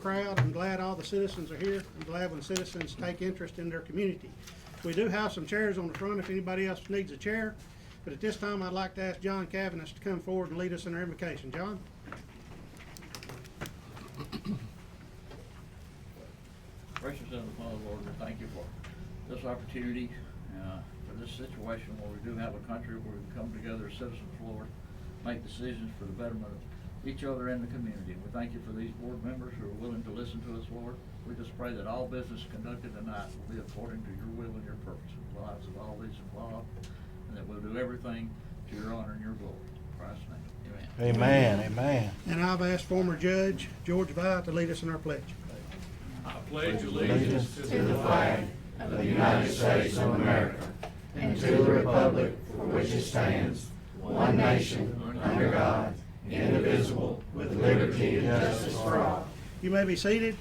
Crowd. I'm glad all the citizens are here. I'm glad when citizens take interest in their community. We do have some chairs on the front if anybody else needs a chair, but at this time I'd like to ask John Cavanagh to come forward and lead us in our invocation. John? Gracious Heavenly Father, Lord, we thank you for this opportunity, for this situation where we do have a country where we can come together as citizens, Lord, make decisions for the betterment of each other in the community. We thank you for these board members who are willing to listen to us, Lord. We just pray that all business conducted tonight will be according to your will and your purpose in the lives of all these involved, and that we'll do everything to your honor and your glory. In Christ's name, amen. Amen, amen. And I've asked former Judge George Vile to lead us in our pledge. I pledge allegiance to the flag of the United States of America and to the republic for which it stands, one nation, under God, indivisible, with liberty and justice for all. You may be seated.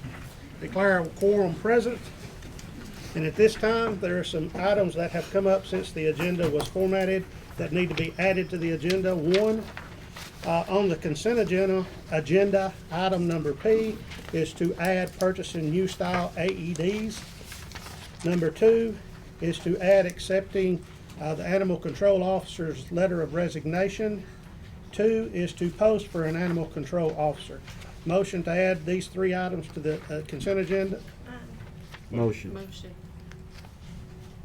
Declare a quorum present. And at this time, there are some items that have come up since the agenda was formatted that need to be added to the agenda. One, on the consent agenda, item number P is to add purchasing new style AEDs. Number 2 is to add accepting the animal control officer's letter of resignation. 2 is to post for an animal control officer. Motion to add these 3 items to the consent agenda. Motion. Motion.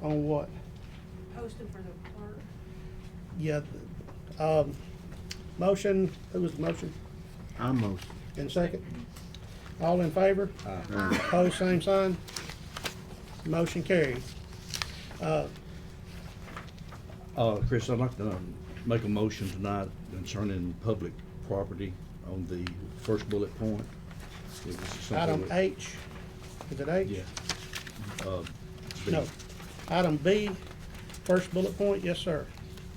On what? Posting for the clerk. Yeah. Motion. Who was the motion? I'm motion. And second. All in favor? Aye. Opposed, same sign. Motion carries. Chris, I'd like to make a motion tonight concerning public property on the first bullet point. It was something Item that- H. Is it H? Yeah. B. No. Item B, first bullet point. Yes, sir.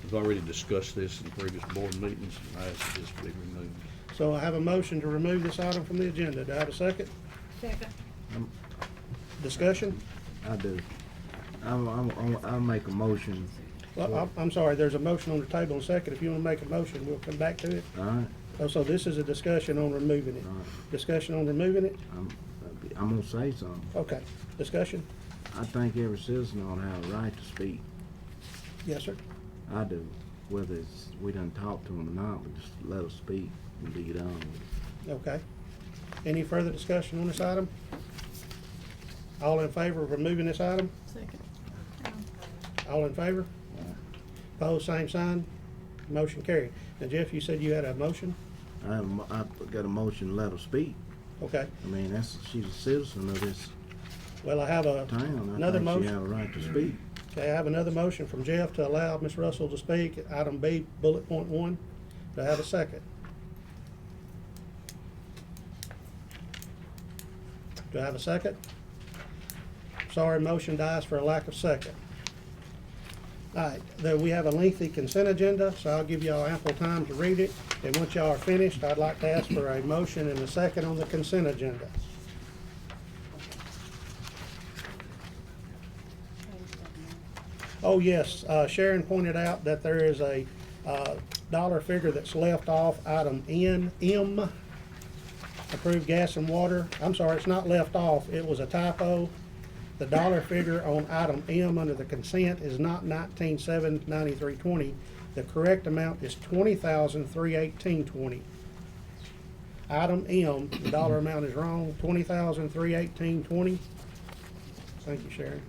We've already discussed this in previous board meetings. I asked this to be removed. So I have a motion to remove this item from the agenda. Do I have a second? Second. Discussion? I do. I'll make a motion. Well, I'm sorry, there's a motion on the table in a second. If you wanna make a motion, we'll come back to it. All right, Oh, so this is a discussion on removing it. all right. Discussion on removing it? I'm gonna say something. Okay. Discussion? I think every citizen ought to have a right to speak. Yes, sir. I do. Whether it's, we done talk to them or not, but just let us speak and be done with it. Okay. Any further discussion on this item? All in favor of removing this item? Second. All in favor? Opposed, same sign. Motion carried. Now, Jeff, you said you had a motion? I've got a motion to let her speak. Okay. I mean, she's a citizen of this Well, I have town. I another think she motion. have a right to speak. Okay, I have another motion from Jeff to allow Ms. Russell to speak. Item B, bullet point 1. Do I have a second? Do I have a second? Sorry, motion dies for a lack of second. All right, then we have a lengthy consent agenda, so I'll give y'all ample time to read it. And once y'all are finished, I'd like to ask for a motion and a second on the consent agenda. Oh, yes, Sharon pointed out that there is a dollar figure that's left off item M, approved gas and water. I'm sorry, it's not left off, it was a typo. The dollar figure on item M under the consent is not 19,793.20. The correct amount is 20,318.20. Item M, the dollar amount is wrong, 20,318.20. Thank you, Sharon.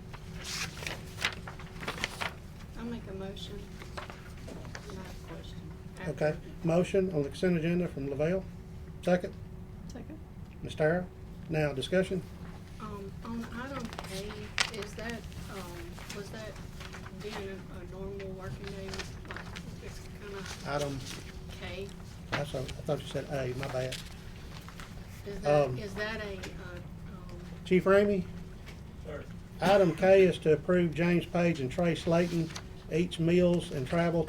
I'll make a motion. Not a question. Okay, motion on the consent agenda from Lavelle. Second, Second. Ms. Tara. Now, discussion. On item A, is that, was that being a normal working day, like, it's kinda Item, K? I thought you said A, my bad. Is that a, Chief Ramey? Item K is to approve James Page and Trey Slayton each meals and travel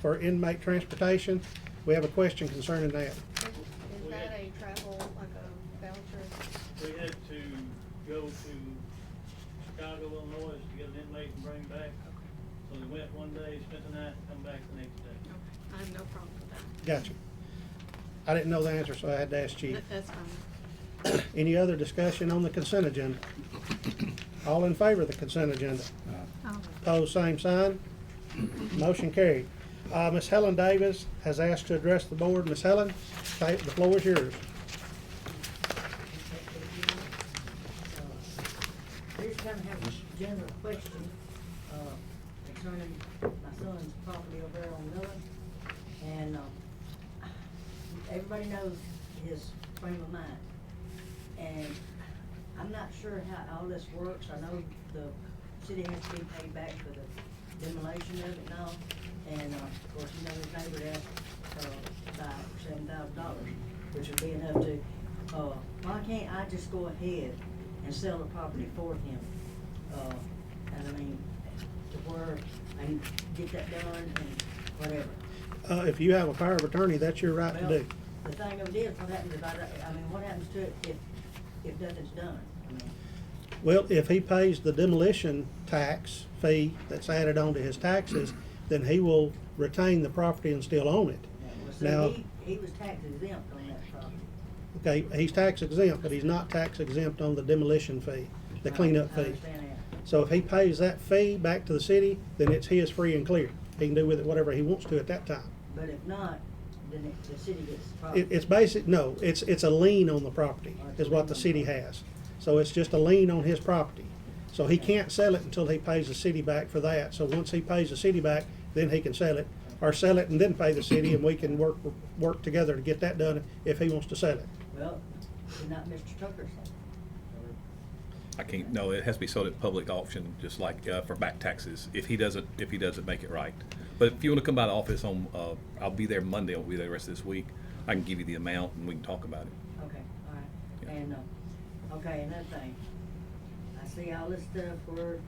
for inmate transportation. We have a question concerning that. is that a travel, like a voucher? We had to go to Chicago, Illinois to get an inmate and bring him back. So they went one day, spent the night, come back the next day. Okay, I have no problem with that. Gotcha. I didn't know the answer, so I had to ask Chief. That's fine. Any other discussion on the consent agenda? All in favor of the consent agenda? Opposed, same sign. Motion carried. Ms. Helen Davis has asked to address the board. Ms. Helen, the floor is yours. I just kind of have a general question concerning my son's property over there on Millen. And everybody knows his frame of mind. And I'm not sure how all this works. I know the city has to be paid back for the demolition of it and all. And of course, you know, his neighbor asked about $7,000, which would be enough to, why can't I just go ahead and sell the property for him? And I mean, to where I can get that done and whatever. If you have a power of attorney, that's your right to Well, do. the thing of it is, what happens if I mean, what happens to it if nothing's done? I mean, Well, if he pays the demolition tax fee that's added onto his taxes, then he will retain the property and still own it. well, Now, see, he was tax exempt on that property. okay, he's tax exempt, but he's not tax exempt on the demolition fee, the cleanup I fee. understand that. So if he pays that fee back to the city, then it's his free and clear. He can do with it whatever he wants to at that time. But if not, then the city gets the property. It's basic, no, it's a lien on the property, is what the city has. So it's just a lien on his property. So he can't sell it until he pays the city back for that. So once he pays the city back, then he can sell it, or sell it and then pay the city, and we can work together to get that done if he wants to sell it. Well, did not Mr. Tucker say? I can't, no, it has to be sold at public auction, just like, for back taxes, if he doesn't make it right. But if you wanna come by the office on, I'll be there Monday, I'll be there the rest of this week, I can give you the amount and we can talk about it. Okay, all right. Yeah. And, okay, another thing. I see all this stuff where,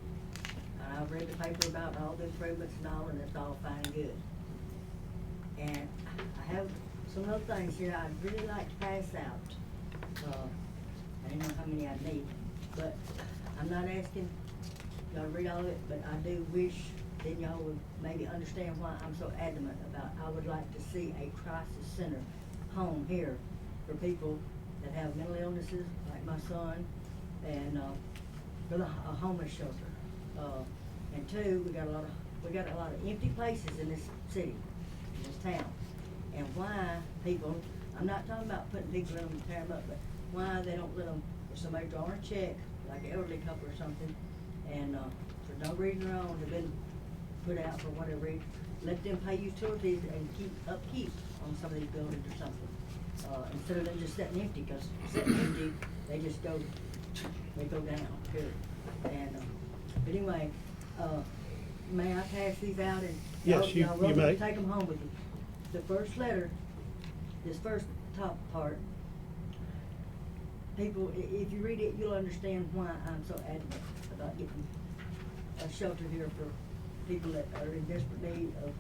I've read the paper about all the improvements and all, and it's all fine and good. And I have some other things here I'd really like to pass out. I don't know how many I need, but I'm not asking y'all read all of it, but I do wish then y'all would maybe understand why I'm so adamant about, I would like to see a crisis center home here for people that have mental illnesses, like my son, and, for a homeless shelter. And two, we got a lot of empty places in this city, in this town. And why people, I'm not talking about putting people in them and tear them up, but why they don't let them, if somebody drawing a check, like an elderly couple or something, and, for no reason at all, they've been put out for whatever reason, let them pay utilities and keep upkeep on some of these buildings or something. Instead of them just sitting empty, cause sitting empty, they just go down, period. And, but anyway, may I pass these out and? Yes, you y'all welcome to may. Take them home with you. The first letter, this first top part, people, if you read it, you'll understand why I'm so adamant about getting a shelter here for people that are in desperate need of,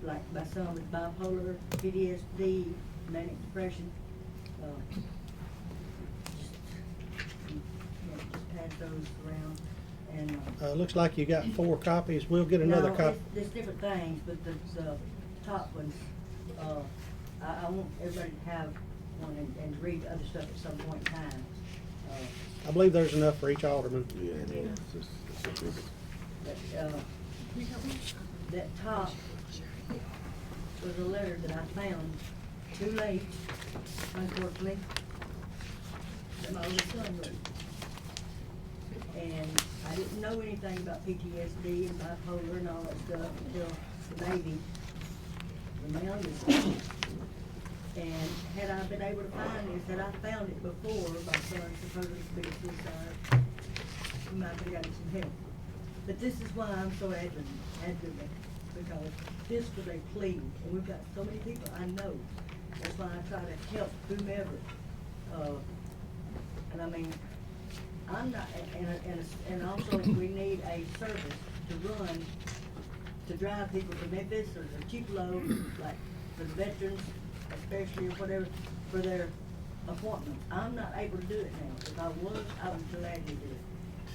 like my son with bipolar, PTSD, manic depression. Just pass those around and. Looks like you got 4 copies. We'll get another No, copy. there's different things, but the top ones, I want everybody to have one and read other stuff at some point in time. I believe there's enough for each alderman. Yeah, it's a big- But, that top was a letter that I found too late, unfortunately, that my oldest son wrote. And I didn't know anything about PTSD and bipolar and all that stuff until the baby, when my youngest son. And had I been able to find this, had I found it before my son supposedly committed suicide, we might have gotten some help. But this is why I'm so adamant, because this was a plea, and we've got so many people I know. That's why I try to help whomever. And I mean, I'm not, and also we need a service to run, to drive people to Memphis or Tupelo, like for the veterans, especially or whatever, for their appointments. I'm not able to do it now. If I was, I would gladly do it.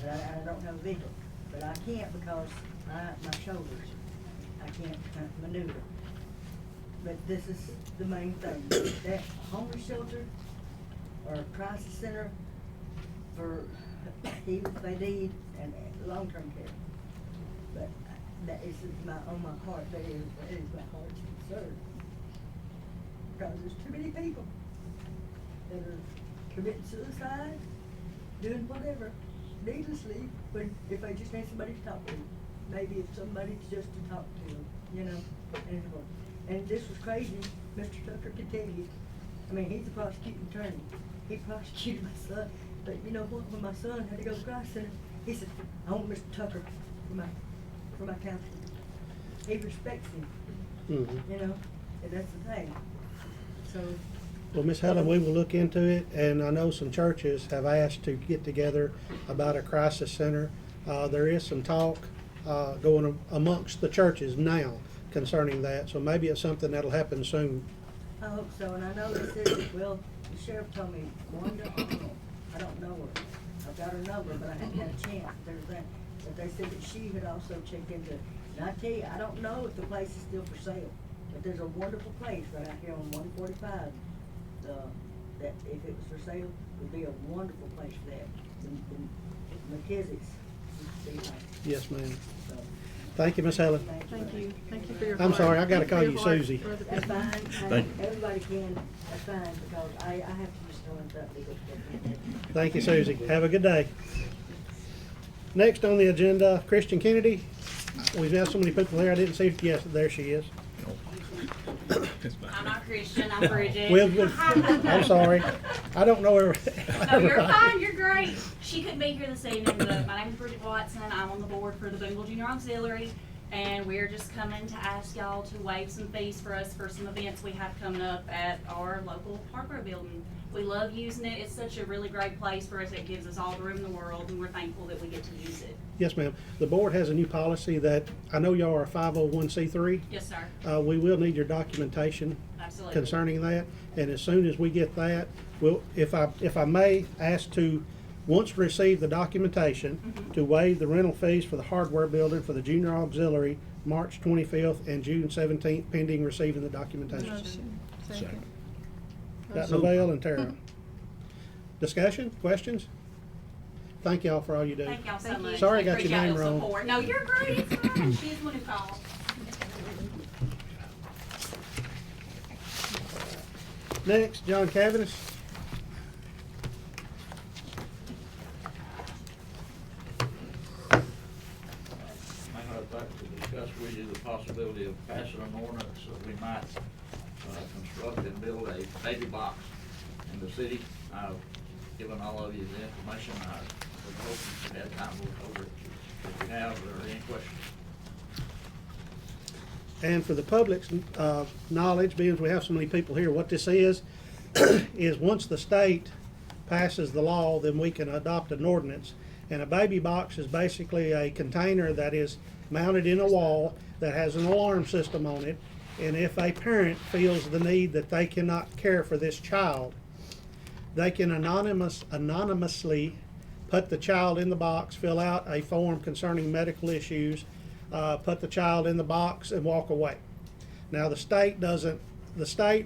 But I don't have a vehicle. But I can't because my shoulders, I can't maneuver. But this is the main thing. That homeless shelter or a crisis center for even if they need and long-term care. But that is on my heart. That is my heart's concern. Because there's too many people that are committing suicide, doing whatever, needlessly, but if they just need somebody to talk to, maybe if somebody's just to talk to them, you know, and this was crazy, Mr. Tucker can tell you. I mean, he's a prosecuting attorney. He prosecuted my son, but you know what, when my son had to go to crisis center, he said, I want Mr. Tucker for my counselor. He respects him, you know, and that's the thing, so. Well, Miss Helen, we will look into it, and I know some churches have asked to get together about a crisis center. There is some talk going amongst the churches now concerning that, so maybe it's something that'll happen soon. I hope so, and I know they said, well, the sheriff told me, Wanda Arnold, I don't know her. I've got her number, but I haven't had a chance, but they said that she had also checked into it. And I tell you, I don't know if the place is still for sale, but there's a wonderful place right out here on 145. That if it was for sale, would be a wonderful place for that. The McKissick's used to be like. Yes, ma'am. So, Thank you, Miss Helen. Thank you for your. I'm heart. sorry, I gotta call Thank you for your heart Susie. for the That's business. fine. Everybody can, that's fine, because I have to just go into that legal statement. Thank you, Susie. Have a good day. Next on the agenda, Christian Kennedy. We've had so many people here, I didn't see, yes, there she is. I'm not Christian, I'm Bridget. I'm sorry. I don't know her. No, you're fine, you're great. She couldn't be here this evening, but my name is Bridget Watson. I'm on the board for the Booneville Junior Auxiliary, and we're just coming to ask y'all to waive some fees for us for some events we have coming up at our local hardware building. We love using it. It's such a really great place for us. It gives us all the room in the world, and we're thankful that we get to use it. Yes, ma'am. The board has a new policy that, I know y'all are a 501c3. Yes, sir. We will need your documentation Absolutely. concerning that, and as soon as we get that, we'll, if I may, ask to wants to receive the documentation to waive the rental fees for the hardware building for the junior auxiliary March 25th and June 17th pending receiving the documentation. Motion. Second. Got Lavelle and Tara. Discussion, questions? Thank y'all for all you do. Thank y'all so Thank you. much. Sorry I We got your appreciate name your wrong. support. No, you're great, it's fine. She's the one who called. Next, John Cavinis. I'd like to discuss with you the possibility of passing an ordinance that we might construct and build a baby box in the city. I've given all of you the information. I would hope you had time to look over it. If you have, are there any questions? And for the public's knowledge, being as we have so many people here, what this is once the state passes the law, then we can adopt an ordinance. And a baby box is basically a container that is mounted in a wall that has an alarm system on it. And if a parent feels the need that they cannot care for this child, they can anonymously put the child in the box, fill out a form concerning medical issues, put the child in the box and walk away. Now the state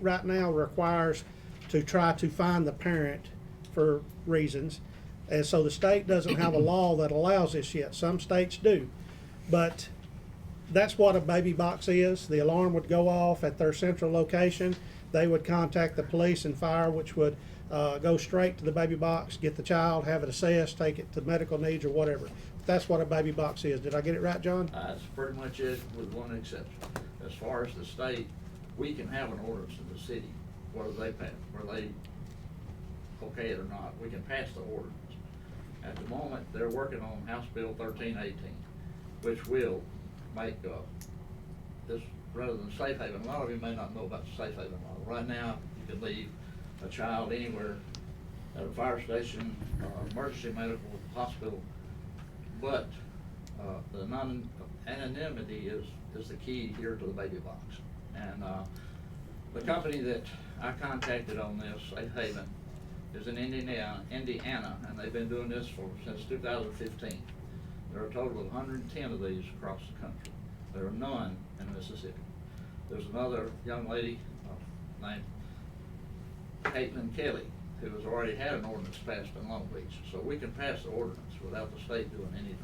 right now requires to try to find the parent for reasons. And so the state doesn't have a law that allows this yet. Some states do. But that's what a baby box is. The alarm would go off at their central location. They would contact the police and fire, which would go straight to the baby box, get the child, have it assessed, take it to medical needs or whatever. That's what a baby box is. Did I get it right, John? That's pretty much it, with one exception. As far as the state, we can have an ordinance in the city, whether they pass, whether they okay it or not. We can pass the ordinance. At the moment, they're working on House Bill 1318, which will make this, rather than safe haven, a lot of you may not know about the safe haven law. Right now, you can leave a child anywhere at a fire station, emergency medical hospital, but the anonymity is the key here to the baby box. And the company that I contacted on this, Safe Haven, is in Indiana, and they've been doing this since 2015. There are a total of 110 of these across the country. There are none in Mississippi. There's another young lady named Caitlin Kelly, who has already had an ordinance passed in Long Beach. So we can pass the ordinance without the state doing anything.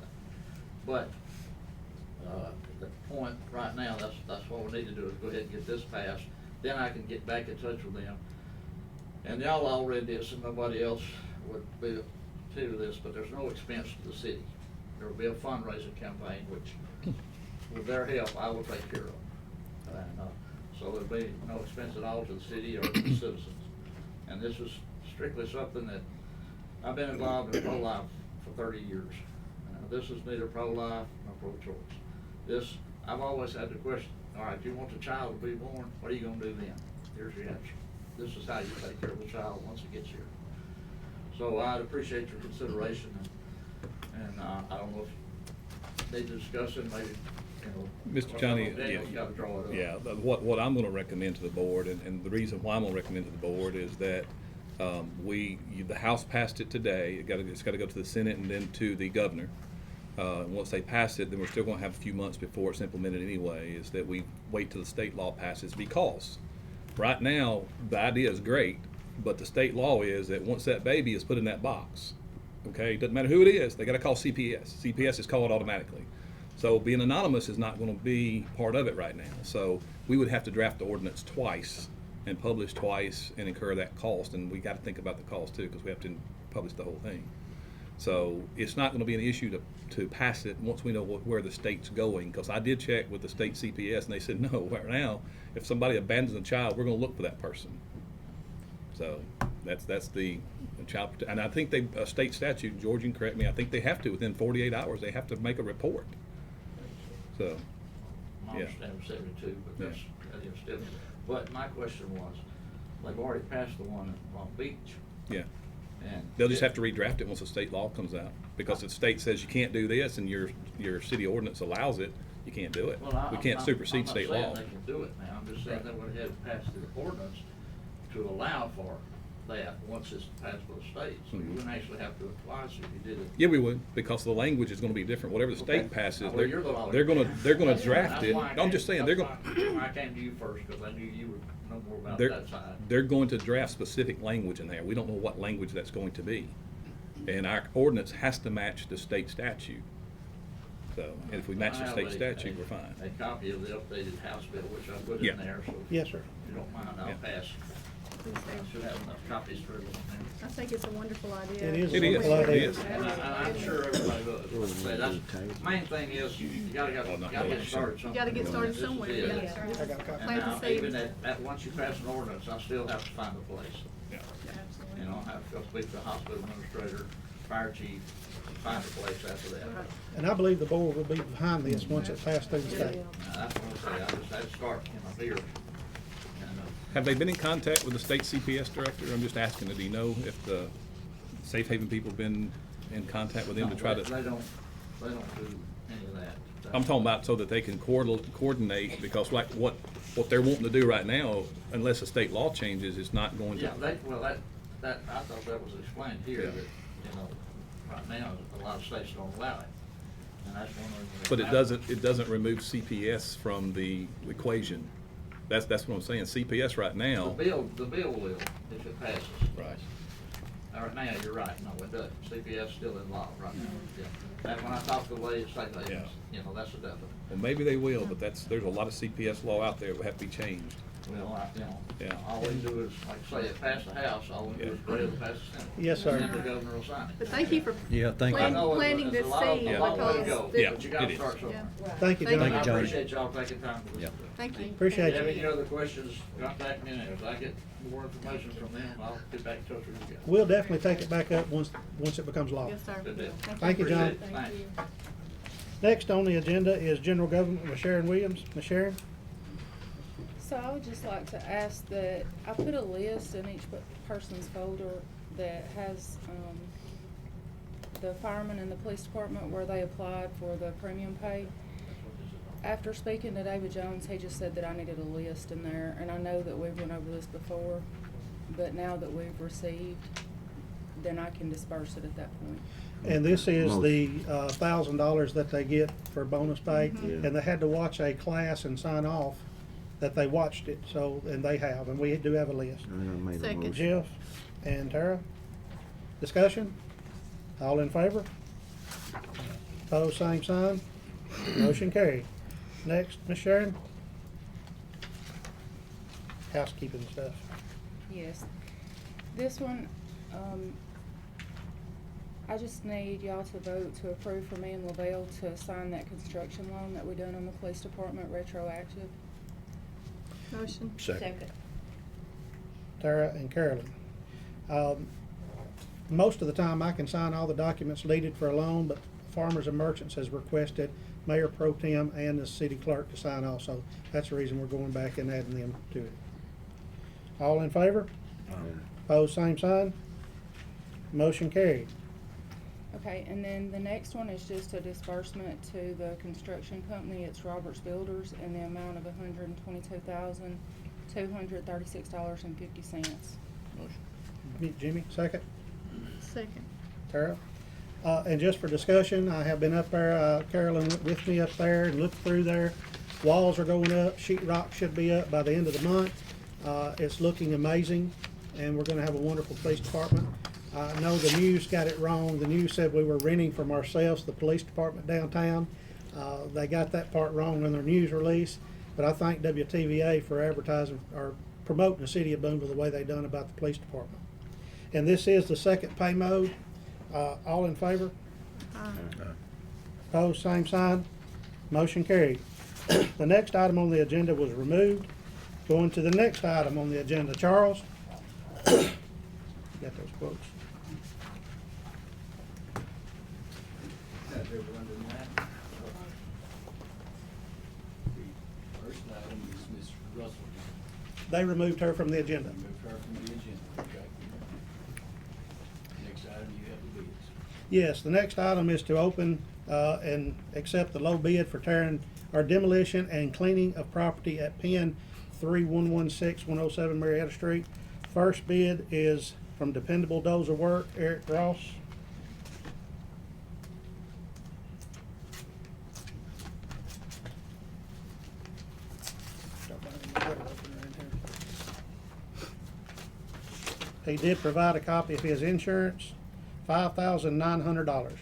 But the point right now, that's what we need to do, is go ahead and get this passed. Then I can get back in touch with them. And y'all already did, so nobody else would be to this, but there's no expense to the city. There will be a fundraising campaign, which with their help, I will take care of. And so there'll be no expense at all to the city or to the citizens. And this is strictly something that I've been involved in pro-life for 30 years. This is neither pro-life nor pro-choice. This, I've always had the question, all right, do you want the child to be born? What are you gonna do then? Here's your answer. This is how you take care of the child once it gets here. So I'd appreciate your consideration, and I don't know if you need to discuss it, maybe, you know. Mr. Johnny, Daniel's gotta draw it up. yeah, what I'm gonna recommend to the board, and the reason why I'm gonna recommend to the board is that the House passed it today. It's gotta go to the Senate and then to the governor. Once they pass it, then we're still gonna have a few months before it's implemented anyway, is that we wait till the state law passes, because right now, the idea is great, but the state law is that once that baby is put in that box, okay, doesn't matter who it is, they gotta call CPS. CPS is called automatically. So being anonymous is not gonna be part of it right now. So we would have to draft the ordinance twice and publish twice and incur that cost, and we gotta think about the cost too, because we have to publish the whole thing. So it's not gonna be an issue to pass it once we know where the state's going, because I did check with the state CPS and they said, no, right now, if somebody abandons a child, we're gonna look for that person. So that's the child, and I think state statute, George, you can correct me, I think they have to, within 48 hours, they have to make a report. So, I yeah. understand 72, but that's, still, but my question was, they've already passed the one in Long Beach. Yeah. And They'll just have to redraft it once the state law comes out, because the state says you can't do this and your city ordinance allows it, you can't do it. Well, We can't supersede state law. I'm not saying they can do it now, I'm just saying they would have to pass the ordinance to allow for that once it's passed by the state, so you wouldn't actually have to apply, so if you did it. Yeah, we would, because the language is gonna be different. Whatever the Okay. state passes, Well, you're the lawyer. they're gonna draft That's it. why I I'm just came- saying, they're that's gonna, why I came to you first, because I knew you would know more about they're, that side. they're going to draft specific language in there. We don't know what language that's going to be. And our ordinance has to match the state statute. So, and if we match the I have state a- statute, we're fine. A copy of the updated House bill, which I put Yeah. in there, so if Yes, sir. you don't mind, I'll Yeah. pass. I should have enough copies for everyone there. I think it's a wonderful idea. It is a It is, wonderful it idea. is. And I'm sure everybody does. Say that's, main thing is, you gotta Oh, not get really. started somewhere. You gotta get started This is somewhere, it. yeah. I got a copy. And Plant the now, seed. even once you pass an ordinance, I still have to find a place. Yeah. You know, I have to go speak to the hospital administrator, fire chief, and find a place after that. And I believe the board will be behind this once it's passed through the state. Now, that's what I say, I just had to start, here. And, Have they been in contact with the state CPS director? I'm just asking, do you know if the Safe Haven people have been in contact with them to try They to? don't do any of that. I'm talking about so that they can coordinate, because like what they're wanting to do right now, unless the state law changes, is not going to. Yeah, that, I thought that was explained here, Yeah. that, right now, a lot of states don't allow it. And that's one reason. But it doesn't remove CPS from the equation. That's what I'm saying. CPS right now. The bill will, if it passes. Right. Right now, you're right, no, it doesn't. CPS still in law right now, yeah. And when I talk to the lady at state agents, that's a definite. Well, maybe they will, but there's a lot of CPS law out there that will have to be changed. Well, Yeah. all we do is, like I say, it passed the House, all we do is pray it pass the Senate. Yes, sir. And then the governor will sign it. But thank you for Yeah, thank I you. know planting it's this a lot of- seed a long way to because go, the- Yeah, but you it gotta is. start somewhere. Thank you, Thank John. I you, John. appreciate y'all taking time to listen to us. Thank you. Appreciate If you have any you. other questions, contact me, and as I get more information from them, I'll get back in touch with you guys. We'll definitely take it back up once it becomes law. Yes, sir. Good deal. Thank you, John. Appreciate it. Thanks. Next on the agenda is general government with Sharon Williams. Ms. Sharon? So I would just like to ask that, I put a list in each person's folder that has, the firemen and the police department where they applied for the premium pay. After speaking to David Jones, he just said that I needed a list in there, and I know that we've went over this before, but now that we've received, then I can disperse it at that point. And this is the $1,000 that they get for bonus pay. Mhm. And they had to watch a class and sign off that they watched it, and they have, and we do have a list. I made a Second. motion. Jeff and Tara, discussion? All in favor? Opposed, same sign. Motion carried. Next, Ms. Sharon? Housekeeping stuff. Yes. This one, I just need y'all to vote to approve for me and Lavelle to sign that construction loan that we done on the police department retroactive. Motion. Second. Tara and Carolyn. Most of the time, I can sign all the documents needed for a loan, but Farmers and Merchants has requested Mayor Pro Tem and the city clerk to sign also. That's the reason we're going back and adding them to it. All in favor? Opposed, same sign. Motion carried. Okay, and then the next one is just a disbursement to the construction company. It's Roberts Builders in the amount of $122,236.50. Jimmy, second? Second. Tara? And just for discussion, I have been up there, Carolyn went with me up there and looked through there. Walls are going up, sheet rock should be up by the end of the month. It's looking amazing, and we're gonna have a wonderful police department. I know the news got it wrong. The news said we were renting from ourselves, the police department downtown. They got that part wrong in their news release, but I thank WTVA for advertising or promoting the city of Booneville the way they done about the police department. And this is the second pay mode. All in favor? Opposed, same sign. Motion carried. The next item on the agenda was removed. Going to the next item on the agenda. Charles? Got those quotes? The first item is Ms. Russell. They removed her from the agenda. Remove her from the agenda, okay? Next item, you have the bids. Yes, the next item is to open and accept the low bid for tearing or demolition and cleaning of property at Pen 3116-107 Marietta Street First bid is from Dependable Dozer Work, Eric Ross. He did provide a copy of his insurance, $5,900.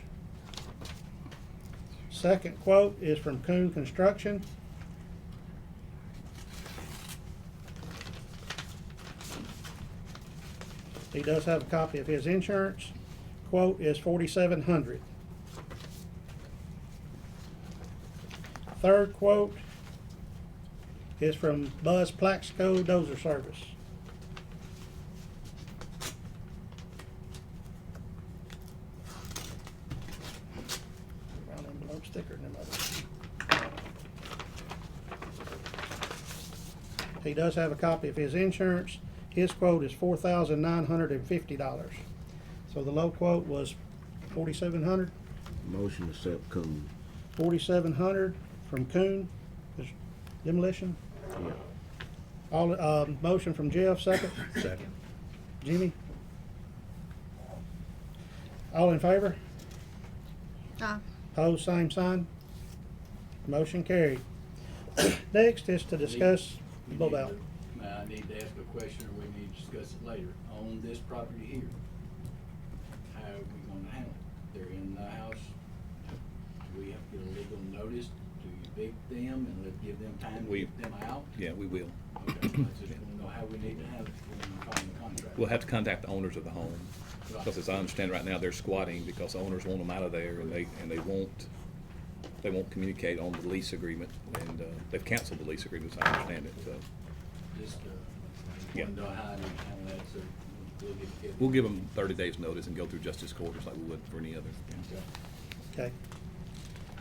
Second quote is from Coon Construction. He does have a copy of his insurance. Quote is $4,700. Third quote is from Buzz Plaxico Dozer Service. Brown envelope sticker in them others. He does have a copy of his insurance. His quote is $4,950. So the low quote was $4,700. Motion to accept Coon. $4,700 from Coon Demolition. Yeah. All, motion from Jeff, second. Second. Jimmy. All in favor? Aye. Pose same sign. Motion carried. Next is to discuss We need Bow to- Bell. I need to ask a question, or we need to discuss it later. On this property here, how are we gonna handle it? They're in the house. Do we have to get a legal notice to evict them and give them time to We- get them out? Yeah, we will. Okay, I just wanna know how we need to handle it when we find the contract. We'll have to contact the owners of the home, Right. because as I understand right now, they're squatting because the owners want them out of there, and they won't communicate on the lease agreement, and they've canceled the lease agreement, as I understand it, so. Just, Yeah. wanna know how to handle that, so we'll get. We'll give them 30 days notice and go through justice court just like we would for any other. Okay. Okay.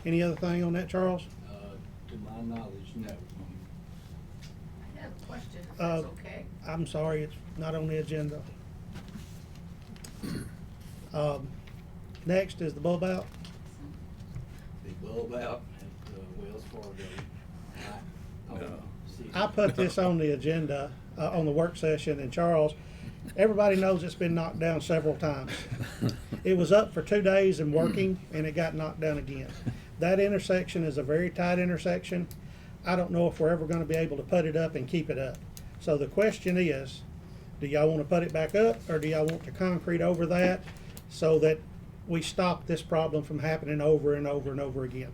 Any other thing on that, Charles? To my knowledge, no. I have a question, if Uh, that's okay. I'm sorry, it's not on the agenda. Next is the Bull Bout. The bulb out at Wells Fargo. I put this on the agenda, on the work session, and Charles, everybody knows it's been knocked down several times. It was up for 2 days and working, and it got knocked down again. That intersection is a very tight intersection. I don't know if we're ever gonna be able to put it up and keep it up. So the question is, do y'all wanna put it back up, or do y'all want to concrete over that so that we stop this problem from happening over and over and over again?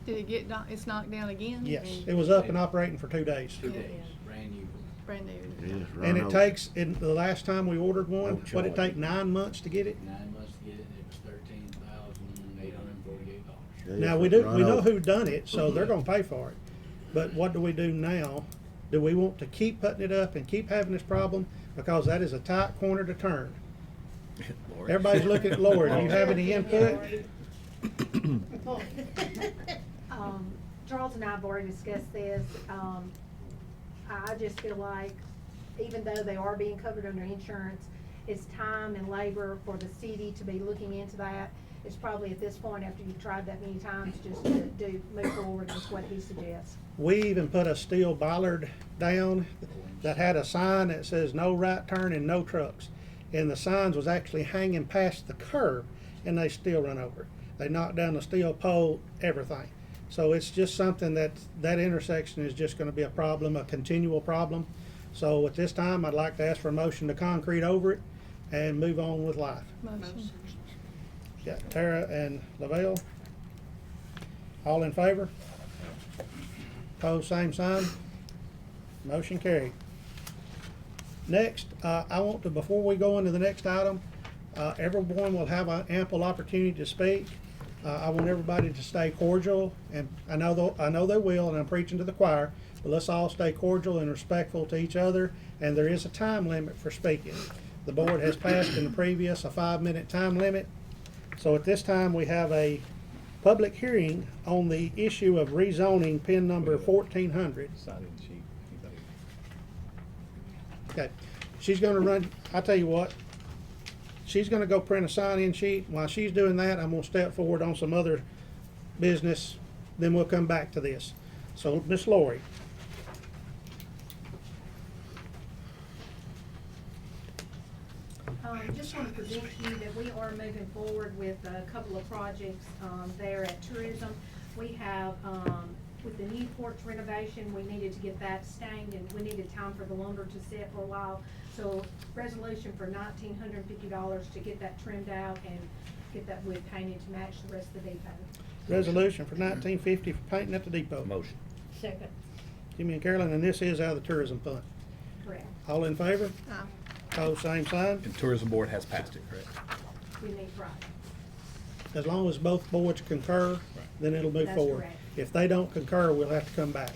Did it get it's knocked down again? Yes, it was up and operating for 2 days. 2 days, brand new. Brand new. Yes, And run it over. takes, in the last time we ordered one, No what'd it charge. take, 9 months to get it? 9 months to get it, and it was $13,848. Yeah, Now, yes, we do, run we know over. who done it, so they're gonna pay for it. But what do we do now? Do we want to keep putting it up and keep having this problem? Because that is a tight corner to turn. Lori? Everybody's looking at Lori. Do you have any input? Charles and I have already discussed this. I just feel like, even though they are being covered under insurance, it's time and labor for the city to be looking into that. It's probably at this point, after you've tried that many times, just to move forward with what he suggests. We even put a steel bollard down that had a sign that says no right turn and no trucks. And the signs was actually hanging past the curb, and they still run over it. They knocked down the steel pole, everything. So it's just something that intersection is just gonna be a problem, a continual problem. So at this time, I'd like to ask for a motion to concrete over it and move on with life. Motion. Got Tara and Lavelle. All in favor? Pose same sign. Motion carried. Next, I want to, before we go into the next item, everyone will have an ample opportunity to speak. I want everybody to stay cordial, and I know they will, and I'm preaching to the choir, but let's all stay cordial and respectful to each other, and there is a time limit for speaking. The board has passed in the previous a 5-minute time limit. So at this time, we have a public hearing on the issue of rezoning PIN number 1400. Sign-in sheet. Anybody? Okay, she's gonna run, I tell you what, she's gonna go print a sign-in sheet. While she's doing that, I'm gonna step forward on some other business, then we'll come back to this. So, Miss Lori. Just want to present to you that we are moving forward with a couple of projects, there at Tourism. We have, with the new porch renovation, we needed to get that stained, and we needed time for the lumber to set for a while. So resolution for $1,950 to get that trimmed out and get that wood painted to match the rest of the depot. Resolution for $19.50 for painting at the depot. Motion. Second. Jimmy and Carolyn, and this is out of the tourism fund. Correct. All in favor? Aye. Pose same sign. And tourism board has passed it, correct? We need, right. As long as both boards concur, then it'll move That's forward. correct. If they don't concur, we'll have to come back.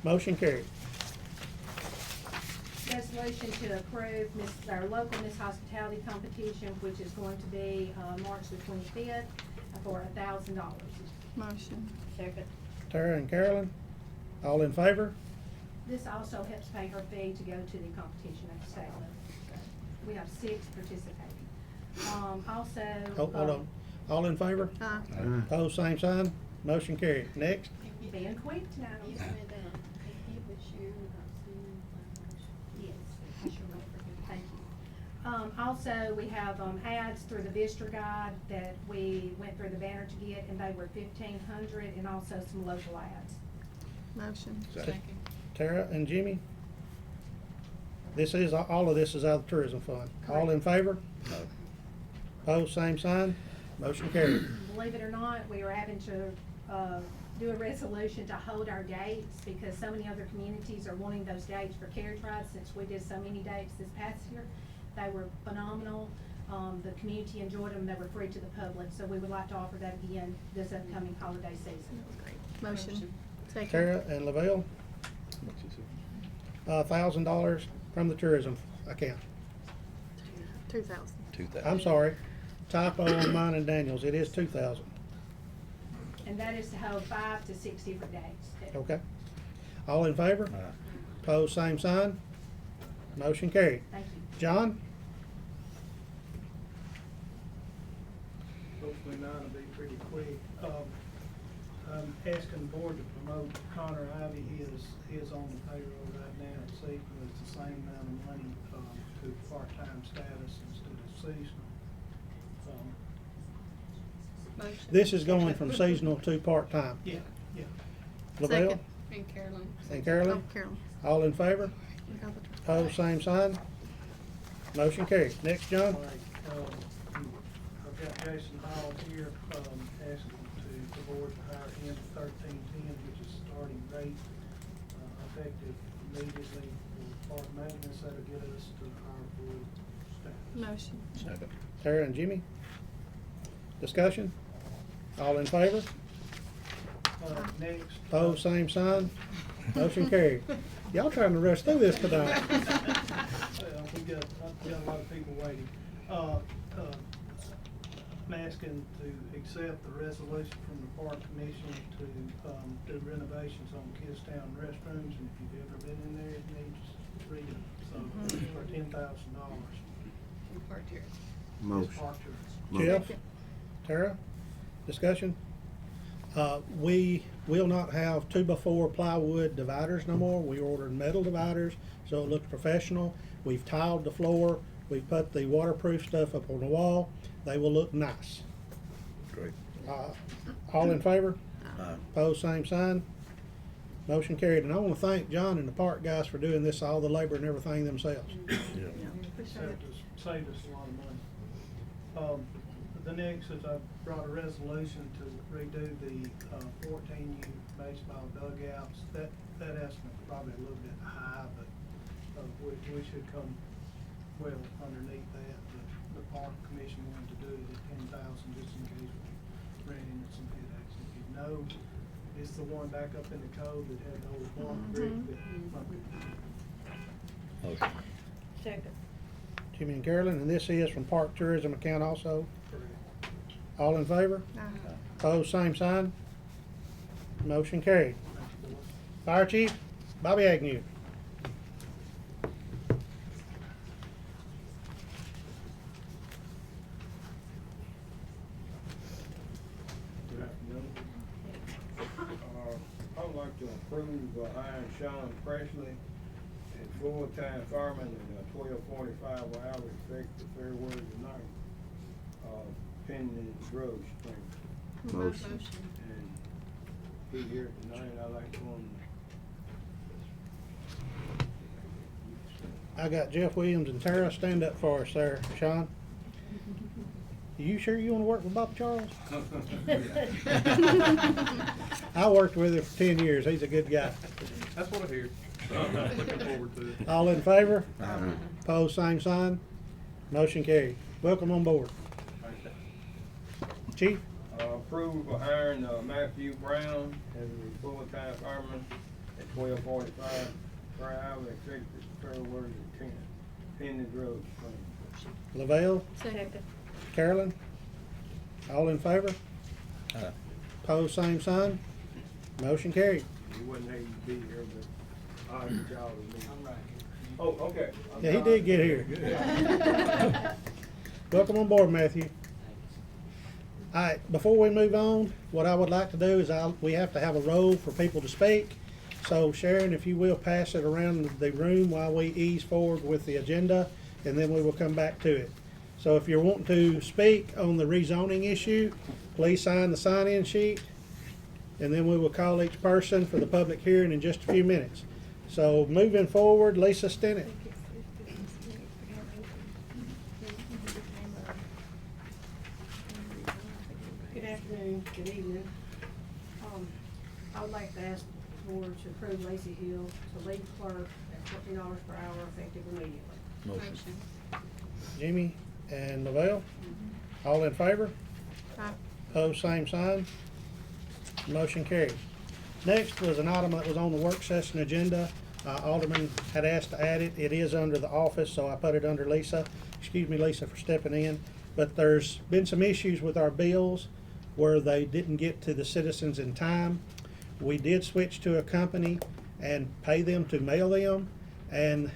Motion carried. Resolution to approve our local Miss Hospitality competition, which is going to be, March the 25th, for $1,000. Motion. Second. Tara and Carolyn, all in favor? This also helps pay her fee to go to the competition at the state level. So we have 6 participating. Also. Hold on. All in favor? Aye. Pose same sign. Motion carried. Next. Being quick tonight. You said, it was you, Yes, I sure will. Thank you. Also, we have, ads through the Visitor Guide that we went through the banner to get, and they were 1,500, and also some local ads. Motion. Second. Tara and Jimmy. This is, all of this is out of the tourism fund. All in favor? No. Pose same sign. Motion carried. Believe it or not, we are having to, do a resolution to hold our dates because so many other communities are wanting those dates for carriage rides since we did so many dates this past year. They were phenomenal. The community enjoyed them. They were free to the public. So we would like to offer that again this upcoming holiday season. Motion. Second. Tara and Lavelle, $1,000 from the tourism account. 2,000. 2,000. I'm sorry, typo on mine and Daniel's, it is 2,000. And that is to hold 5 to 6 different dates. Okay. All in favor? Pose same sign. Motion carried. Thank you. John? Hopefully mine will be pretty quick. I'm asking the board to promote Connor Ivy. He is on the payroll right now at Sequel. It's the same amount of money, to part-time status instead of seasonal. Motion. This is going from seasonal to part-time. Yeah, yeah. Lavelle? Second. And Carolyn. And Carolyn? Oh, Carolyn. All in favor? Pose same sign. Motion carried. Next, John? All right, I've got Jason Hall here, asking the board to hire him at $13.10, which is starting rate, effective immediately for park maintenance. That'll get us to our board status. Motion. Second. Tara and Jimmy? Discussion? All in favor? Next. Pose same sign. Motion carried. Y'all trying to rush through this tonight. We got a lot of people waiting. I'm asking to accept the resolution from the Park Commission to do renovations on Kidstown restrooms, and if you've ever been in there, it needs reading. So, for $10,000. Motion. Park tours. Jeff? Tara? Discussion? We will not have 2x4 plywood dividers no more. We ordered metal dividers, so it looks professional. We've tiled the floor. We've put the waterproof stuff up on the wall. They will look nice. Great. All in favor? Aye. Pose same sign. Motion carried. And I want to thank John and the park guys for doing this, all the labor and everything themselves. Yeah. Saved us a lot of money. The next is I brought a resolution to redo the 14U baseball dugouts. That estimate's probably a little bit high, but we should come well underneath that. The park commission wanted to do it at 10,000 just in case we ran into some headaches. If you know, it's the one back up in the code that had the old block brick that. Motion. Second. Jimmy and Carolyn, and this is from Park Tourism account also. All in favor? Aye. Pose same sign. Motion carried. Fire Chief Bobby Agnew. Good afternoon. I would like to approve hiring Sean Presley and full-time fireman and 12.45 hour effective fair word tonight, pending drug screen. Motion. And be here tonight, I like one. I got Jeff Williams and Tara. Stand up for us there, Sean. You sure you wanna work with Bob Charles? I worked with him for 10 years. He's a good guy. That's what I hear. I'm looking forward to it. All in favor? Aye. Opposed, same sign. Motion carried. Welcome on board. Chief? Approve of hiring Matthew Brown as a full-time fireman at 12.45 per hour effective fair word of 10, pending drug screen. Lavelle? Second. Carolyn? All in favor? Aye. Opposed, same sign. Motion carried. He wasn't able to be here, but I'll get y'all to meet. I'm right here. Oh, okay. I'm Yeah, he sorry. did get here. Welcome on board, Matthew. All right, before we move on, what I would like to do is we have to have a roll for people to speak. So Sharon, if you will, pass it around the room while we ease forward with the agenda, and then we will come back to it. So if you're wanting to speak on the rezoning issue, please sign the sign-in sheet, and then we will call each person for the public hearing in just a few minutes. So moving forward, Lisa Stinnett. Good afternoon, good evening. I would like to ask the board to approve Lacey Hill to lead clerk at $14 per hour effective immediately. Motion. Jimmy and Lavelle. All in favor? Aye. Opposed, same sign. Motion carries. Next was an item that was on the work session agenda. Alderman had asked to add it. It is under the office, so I put it under Lisa. Excuse me, Lisa, for stepping in. But there's been some issues with our bills where they didn't get to the citizens in time. We did switch to a company and pay them to mail them, and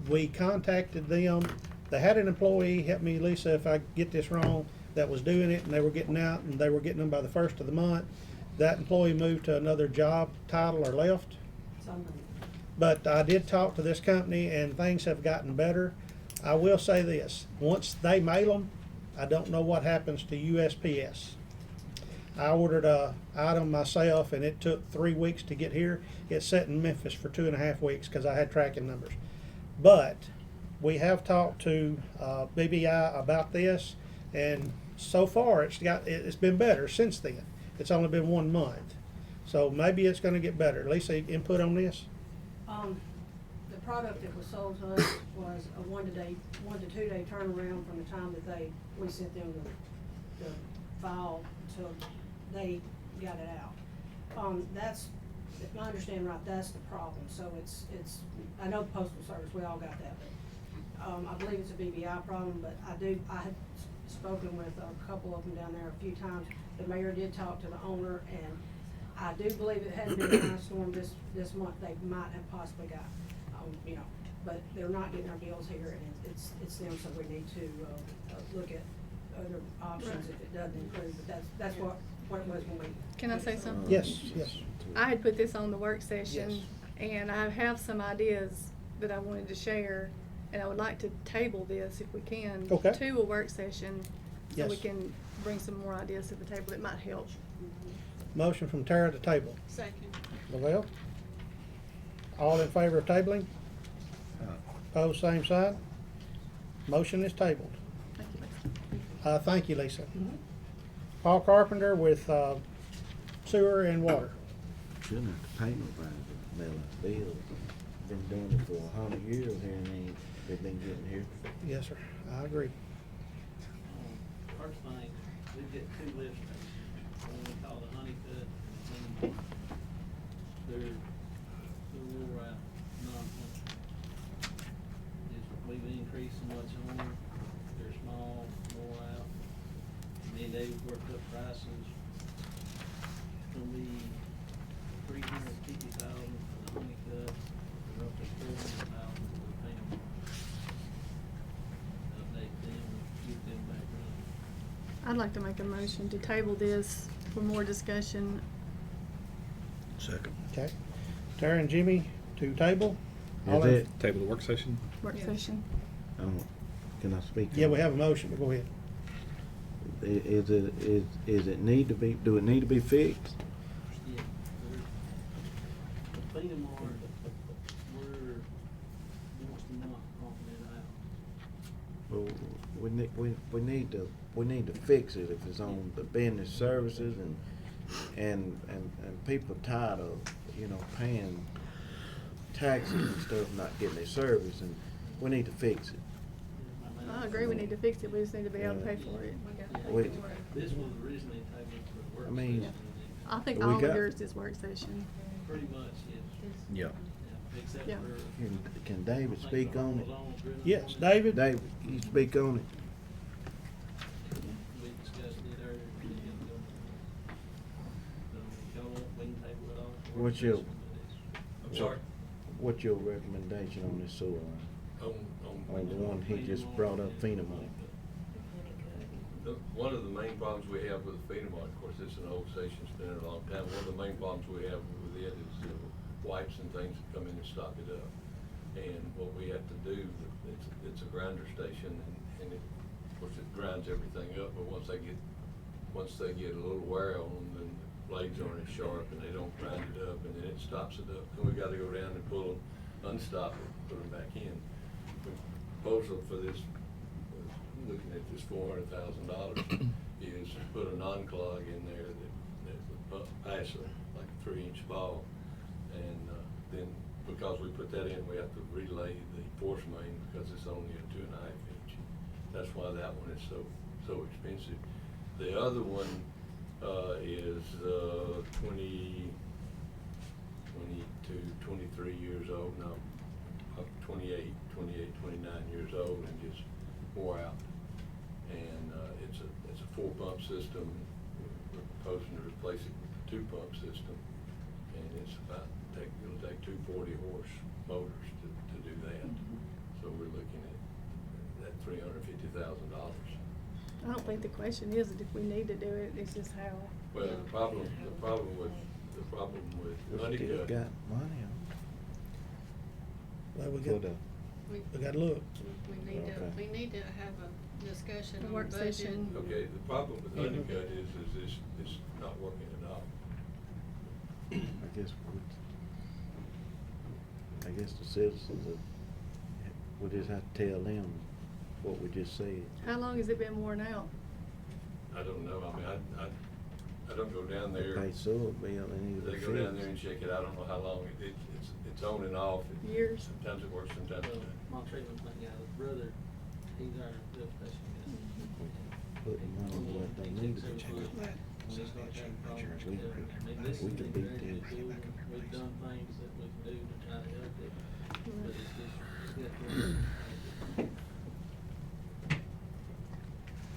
we contacted them. They had an employee, help me, Lisa, if I get this wrong, that was doing it, and they were getting out, and they were getting them by the 1st of the month. That employee moved to another job title or left. But I did talk to this company, and things have gotten better. I will say this, once they mail them, I don't know what happens to USPS. I ordered a item myself, and it took 3 weeks to get here. It's set in Memphis for 2.5 weeks because I had tracking numbers. But we have talked to BBI about this, and so far it's been better since then. It's only been 1 month, so maybe it's going to get better. Lisa, input on this? The product that was sold to us was a 1 to 2 day turnaround from the time that we sent them the file till they got it out. That's, if I understand right, that's the problem. So it's, I know Postal Service, we all got that, but, I believe it's a BBI problem, but I had spoken with a couple of them down there a few times. The mayor did talk to the owner, and I do believe it has been a nice storm this month. They might have possibly got, but they're not getting our bills here, and it's them, so we need to, look at other options if it doesn't improve, but that's what it was when we. Can I say something? Yes, yes. I had put this on the work session, and I have some ideas that I wanted to share, and I would like to table this if we can. Okay. To a work session, so we Yes. can bring some more ideas to the table that might help. Motion from Tara to table. Second. Lavelle? All in favor of tabling? Opposed, same side. Motion is tabled. Thank you, Lisa. Thank you, Lisa. Paul Carpenter with sewer and water. Shouldn't have to pay nobody to mail a bill. Been doing it for 100 years here and they've been getting here. Yes, sir. I agree. First thing, we get 2 lift stations, one we call the Honeycut, and they're wore out, non-functional. We've increased so much on them, they're small, wore out. And they've worked up prices. It's gonna be $350,000 for the Honeycut, roughly $400,000 for the paint. Update them, get them back running. I'd like to make a motion to table this for more discussion. Second. Okay. Tara and Jimmy to table. All Is in- it? Table the work session? Work session. Can I speak? Yeah, on we it? have a motion, but go ahead. Is it need to be, do it need to be fixed? Yeah, the FEMA Mart, we're once a month pumping it out. Well, we need to fix it if it's on the business services and people tired of, paying taxes and stuff, not getting their service, and we need to fix it. I agree, we need to fix it, we just need to be able to pay for it. Wait. This was originally tabled for the work I mean, session. I think We all of got- yours is work session. Pretty much, yes. Yeah. Yeah, except Yeah. for. Can David I think speak the on home it? was on driven Yes, on it. David? David, can you speak on it? We discussed it earlier. Y'all want, we can table it off. for What's work your- session, but it's- I'm sorry? What's your recommendation on this sewer line? On the one he just brought up, FEMA money? One of the main problems we have with the FEMA, of course, it's an old station, it's been there a long time. One of the main problems we have with it is the wipes and things that come in and stop it up. And what we have to do, it's a grinder station, and it, of course, it grinds everything up, but once they get a little wear on them, then the blades aren't as sharp, and they don't grind it up, and then it stops it up. Then we gotta go down and pull them, unstop it, put them back in. The proposal for this, looking at this $400,000, is to put a non-clog in there that would pass like a 3-inch ball. And then, because we put that in, we have to relay the force main because it's only a 2.5 inch. That's why that one is so expensive. The other one is 22, 23 years old, no, 28, 29 years old, and just wore out. And it's a 4-pump system. We're proposing to replace it with a 2-pump system, and it's it'll take 2 40-horse motors to do that. So we're looking at that $350,000. I don't think the question is that if we need to do it, it's just how. Well, the problem with We still Honeycutt. got money on Well, we it. For got, the, we gotta look. Okay. We need to have a discussion A on work the budget. session. Okay, the problem with Honeycutt is it's not working at all. I guess the citizens, we just have to tell them what we just said. How long has it been worn out? I don't know, I mean, I don't go down They there. pay sewer bill, they need to They be go down there and fixed. check it, I don't know how long, it's on and off. Years. Sometimes it works, sometimes it doesn't. My treatment plant guy, his brother, he's our lift station guy. Put the money where they need to be. We can beat this. We've done things that we can do to try to help it, but it's just,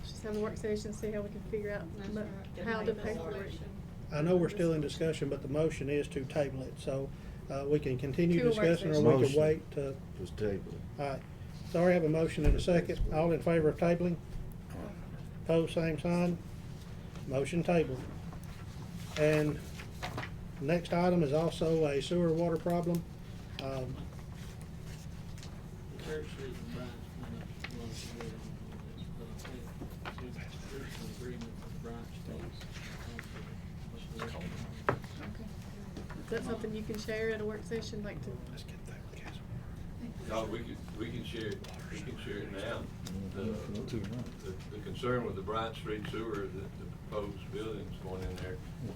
Just have a work session, see how we can figure out That's mo- right. how to Make pay a for it. selection. I know we're still in discussion, but the motion is to table it, so, we can continue To a work discussing, or session. we can Motion. wait to. Just table it. All right, so I have a motion and a second. All in favor of tabling? Pose same sign. Motion tabled. And next item is also a sewer water problem. Church Street and Bryant's kind of run together on this, but I think there's some agreement with Bryant Street. Okay. Is that something you can share at a work session, like to? No, we can share it now. The concern with the Bryant Street sewer, the proposed buildings going in there, the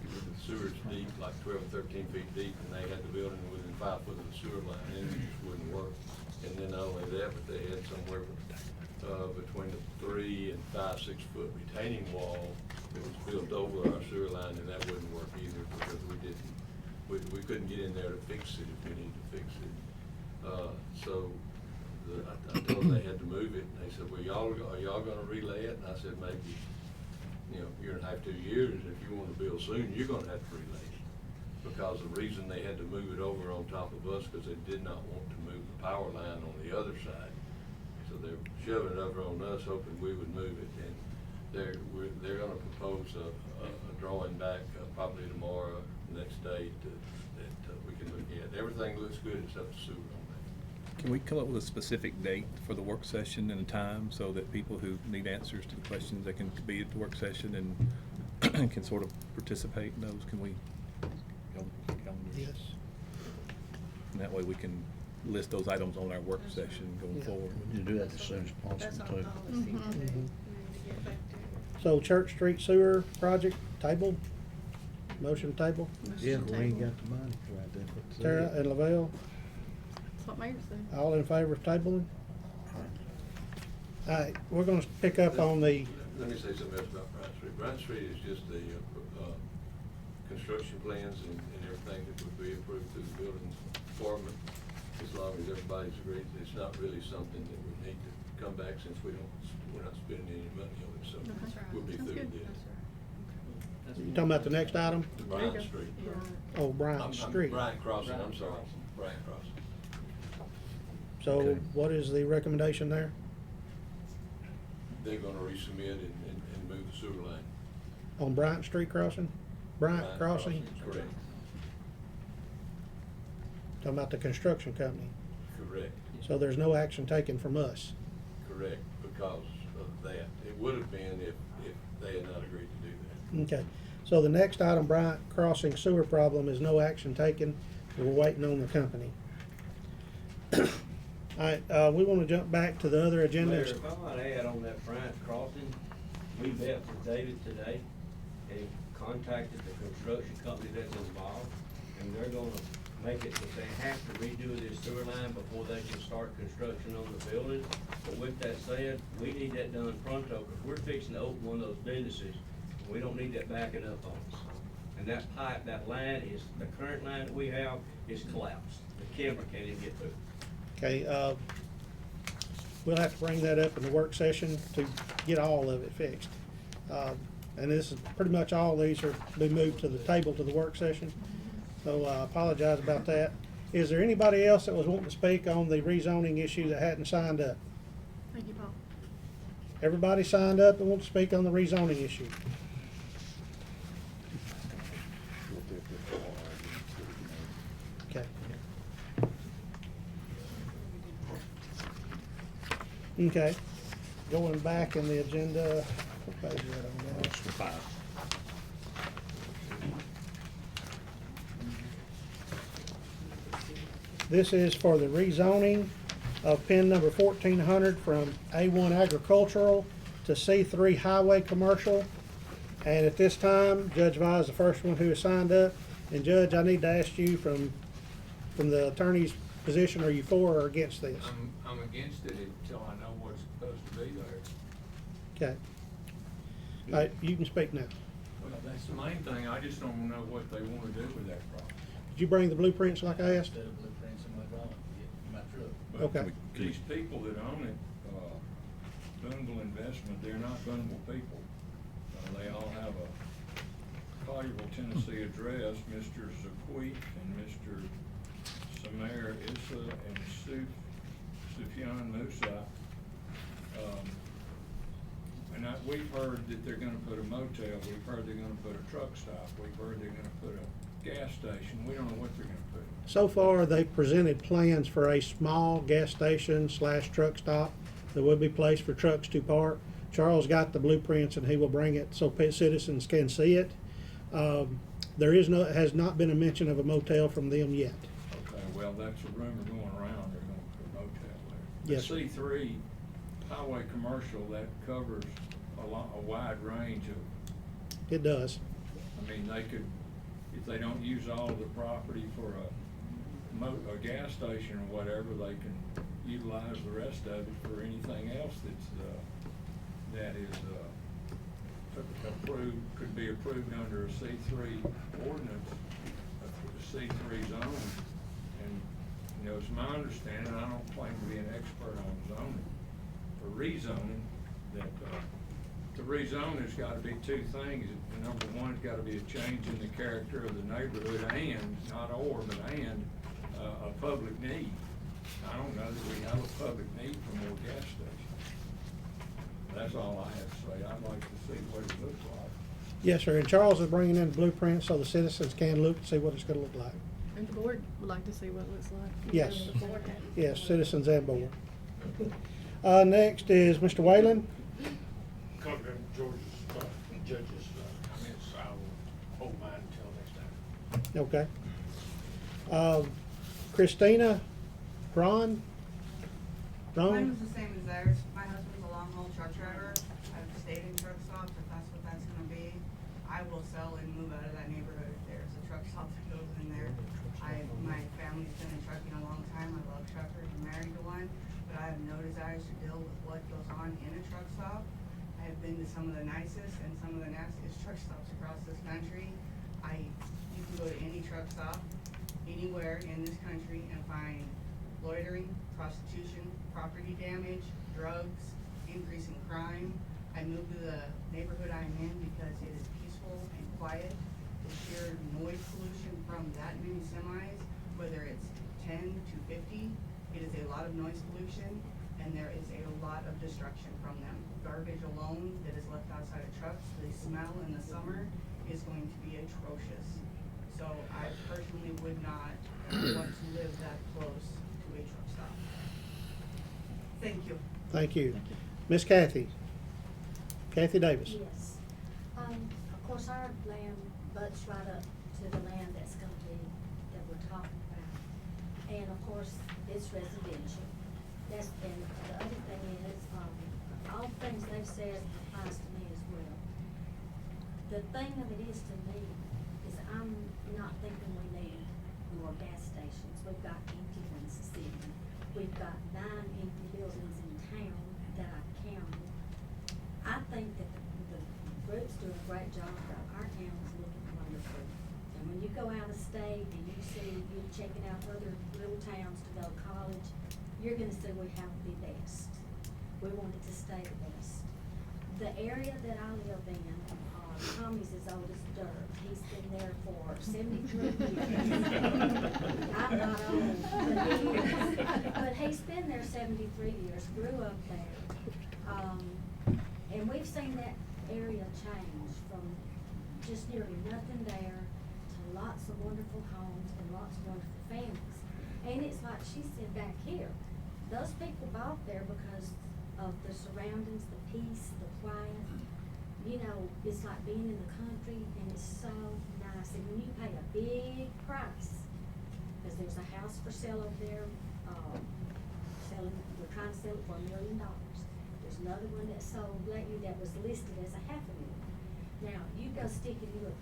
sewer's deep, like 12 or 13 feet deep, and they had the building within 5 foot of the sewer line, and it just wouldn't work. And then not only that, but they had somewhere between the 3 and 5, 6 foot retaining wall that was built over our sewer line, and that wouldn't work either because we couldn't get in there to fix it if we needed to fix it. So I told them they had to move it, and they said, well, are y'all gonna relay it? And I said, maybe, year and a half, 2 years, if you wanna build soon, you're gonna have to relay it. Because the reason they had to move it over on top of us, because they did not want to move the power line on the other side. So they're shoving it over on us, hoping we would move it, and they're gonna propose a drawing back probably tomorrow, next day, that we can look at. Everything looks good except the sewer on that. Can we come up with a specific date for the work session and a time so that people who need answers to the questions, they can be at the work session and can sort of participate in those? Can we, calendars? Yes. And that way we can list those items on our work session going Yeah. forward. You do that as soon as That's possible our too. policy Mhm. to get back to. So Church Street Sewer Project, table? Motion table? Yeah, we ain't got the money right there. for the Tara city. and Lavelle, That's what Mayor said. all in favor of tabling? All right, we're gonna pick up on the, Let me say something else about Bryant Street. Bryant Street is just the, construction plans and everything that would be approved through the building department. As long as everybody's agreed, it's not really something that we need to come back since we're not spending any money on it, so That's right. we'll be Sounds through good. with this. you talking about the next item? Bryant Street. Oh, Bryant Street. Bryant Crossing, I'm sorry, Bryant Crossing. So Okay. what is the recommendation there? They're gonna resubmit and move the sewer line. On Bryant Street crossing? Bryant Crossing? Correct, Talking about the construction company. correct, So there's no action taken from us. correct, because of that. It would have been if they had not agreed to do that. Okay, so the next item, Bryant Crossing sewer problem, is no action taken. We're waiting on the company. All right, we wanna jump back to the other Mayor, agendas. if I might add on that Bryant Crossing, we met with David today and contacted the construction company that's involved, and they're gonna make it that they have to redo this sewer line before they can start construction on the building. But with that said, we need that done pronto, because we're fixing to open one of those businesses, and we don't need that backing up on us. And that pipe, that line is, the current line that we have is collapsed. The camera can't even get through. Okay, we'll have to bring that up in the work session to get all of it fixed. And this is pretty much all these are be moved to the table to the work session. So I apologize about that. Is there anybody else that was wanting to speak on the rezoning issue that hadn't signed up? Thank you, Paul. Everybody signed up and want to speak on the rezoning issue? Okay. Okay, going back in the agenda, what page is that on now? 5. This is for the rezoning of pin number 1400 from A1 agricultural to C3 highway commercial. And at this time, Judge Vi is the first one who has signed up. And Judge, I need to ask you from the attorney's position, are you for or against this? I'm against it until I know what's supposed to be there. Okay. All right, you can speak now. Well, that's the main thing, I just don't know what they wanna do with that property. Did you bring the blueprints like I asked? Instead of blueprints in my drawing, in my truck. But Okay. these people that own it, Booneville Investment, they're not Booneville people. They all have a Collierville, Tennessee address, Mr. Zaquit and Mr. Samir Issa and Sufyan Musa. And we've heard that they're gonna put a motel, we've heard they're gonna put a truck stop, we've heard they're gonna put a gas station, we don't know what they're gonna put. So far, they've presented plans for a small gas station / truck stop that would be placed for trucks to park. Charles got the blueprints and he will bring it so citizens can see it. Has not been a mention of a motel from them yet. Okay, well, that's a rumor going around, they're gonna put a motel there. Yes, sir. C3 highway commercial, that covers a wide range of, It does. I mean, they could, if they don't use all of the property for a gas station or whatever, they can utilize the rest of it for anything else that is approved, could be approved under a C3 ordinance, a C3 zone. And, you know, it's my understanding, I don't claim to be an expert on zoning, or rezoning, that, the rezone has gotta be two things. Number one, it's gotta be a change in the character of the neighborhood and, not or, but and, a public need. I don't know that we have a public need for more gas stations. That's all I have to say. I'd like to see what it looks like. Yes, sir. And Charles is bringing in blueprints so the citizens can look and see what it's gonna look like. And the board would like to see what it looks like. Yes. The board. Yes, citizens and board. Next is Mr. Whalen. Covering George's, judge's, comments, I will hold mine until next time. Okay. Christina, Ron? Mine was the same as theirs. My husband's a long-haul truck driver. I've stayed in truck stops if that's what that's gonna be. I will sell and move out of that neighborhood if there's a truck stop that goes in there. My family's been in trucking a long time. I love truckers. I'm married to one, but I have no desires to deal with what goes on in a truck stop. I have been to some of the nicest and some of the nastiest truck stops across this country. You can go to any truck stop anywhere in this country and find loitering, prostitution, property damage, drugs, increasing crime. I moved to the neighborhood I'm in because it is peaceful and quiet. The sheer noise pollution from that many semis, whether it's 10 to 50, it is a lot of noise pollution, and there is a lot of destruction from them. Garbage alone that is left outside of trucks, the smell in the summer is going to be atrocious. So I personally would not ever want to live that close to a truck stop. Thank you. Thank you. Miss Kathy. Kathy Davis. Yes. Of course, our land butts right up to the land that's gonna be, that we're talking about. And of course, it's residential. And the other thing is, all the things they've said applies to me as well. The thing of it is to me, is I'm not thinking we need more gas stations. We've got empty ones sitting. We've got 9 empty buildings in town that I've counted. I think that the group's doing a great job. Our town is looking wonderful. And when you go out of state and you see, you're checking out other little towns to go to college, you're gonna see we have the best. We want it to stay the best. The area that I live in, Tommy's as old as dirt. He's been there for 73 years. I'm not old, but he is. But he's been there 73 years, grew up there. And we've seen that area change from just nearly nothing there to lots of wonderful homes and lots of wonderful families. And it's like she said back here, those people bought there because of the surroundings, the peace, the quiet. You know, it's like being in the country, and it's so nice. And when you pay a big price, because there's a house for sale over there, we're trying to sell it for $1 million. There's another one that sold lately that was listed as $500,000. Now, you go stick into a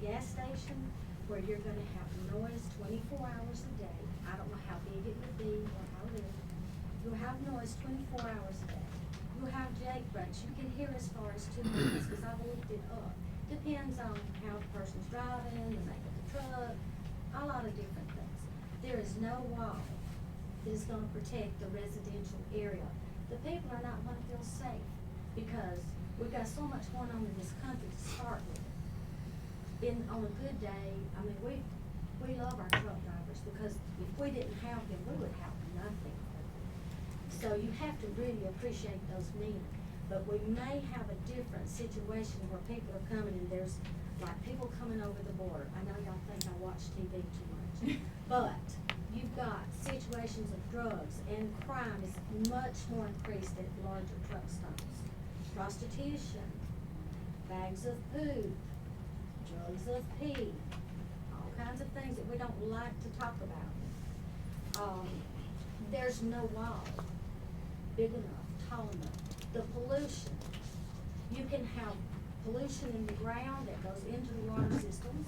gas station where you're gonna have noise 24 hours a day. I don't know how big it would be or how little. You'll have noise 24 hours a day. You'll have jake breaks. You can hear as far as 2 minutes, because I've looked it up. Depends on how the person's driving, the make of the truck, a lot of different things. There is no wall that is gonna protect the residential area. The people are not gonna feel safe, because we've got so much going on in this country to start with. On a good day, I mean, we love our truck drivers, because if we didn't have them, we would have nothing. So you have to really appreciate those men. But we may have a different situation where people are coming, and there's like people coming over the border. I know y'all think I watch TV too much, but you've got situations of drugs, and crime is much more increased at larger truck stops. Prostitution, bags of food, drugs of pee, all kinds of things that we don't like to talk about. There's no wall big enough, tall enough. The pollution, you can have pollution in the ground that goes into the water systems.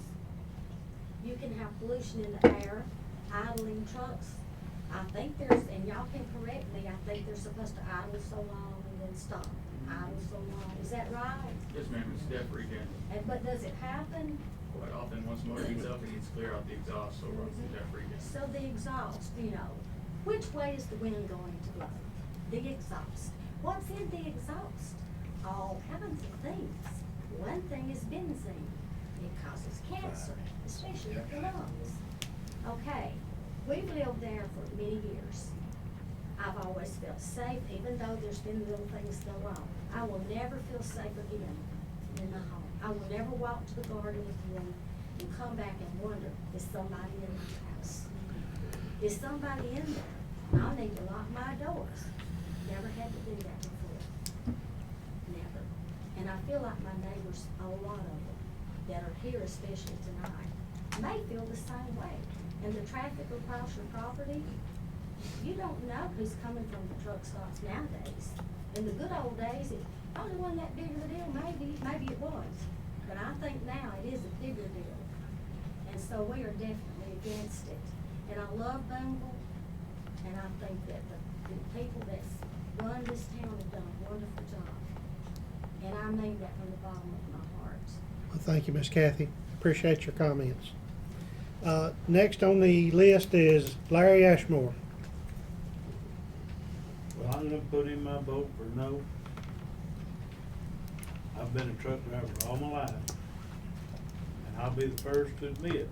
You can have pollution in the air, idling trucks. I think there's, and y'all can correct me, I think they're supposed to idle so long and then stop. Idle so long, is that right? Yes, ma'am, it's death again. But does it happen? Quite often, once motor heats up, it needs to clear out the exhaust, so it runs to death again. So the exhaust, you know, which way is the wind going to blow? The exhaust. What's in the exhaust? All kinds of things. One thing is benzene. It causes cancer, especially of the lungs. Okay, we've lived there for many years. I've always felt safe, even though there's been little things go wrong. I will never feel safe again in my home. I will never walk to the garden again and come back and wonder, is somebody in my house? Is somebody in there? I need to lock my doors. Never had to do that before. Never. And I feel like my neighbors, a lot of them, that are here especially tonight, may feel the same way. And the traffic across your property, you don't know who's coming from the truck stops nowadays. In the good old days, it only wasn't that big of a deal, maybe it was. But I think now it is a bigger deal. And so we are definitely against it. And I love Booneville, and I think that the people that's run this town have done a wonderful job. And I mean that from the bottom of my heart. Well, thank you, Miss Kathy. Appreciate your comments. Next on the list is Larry Ashmore. Well, I'm gonna put in my vote for no. I've been a truck driver all my life, and I'll be the first to admit,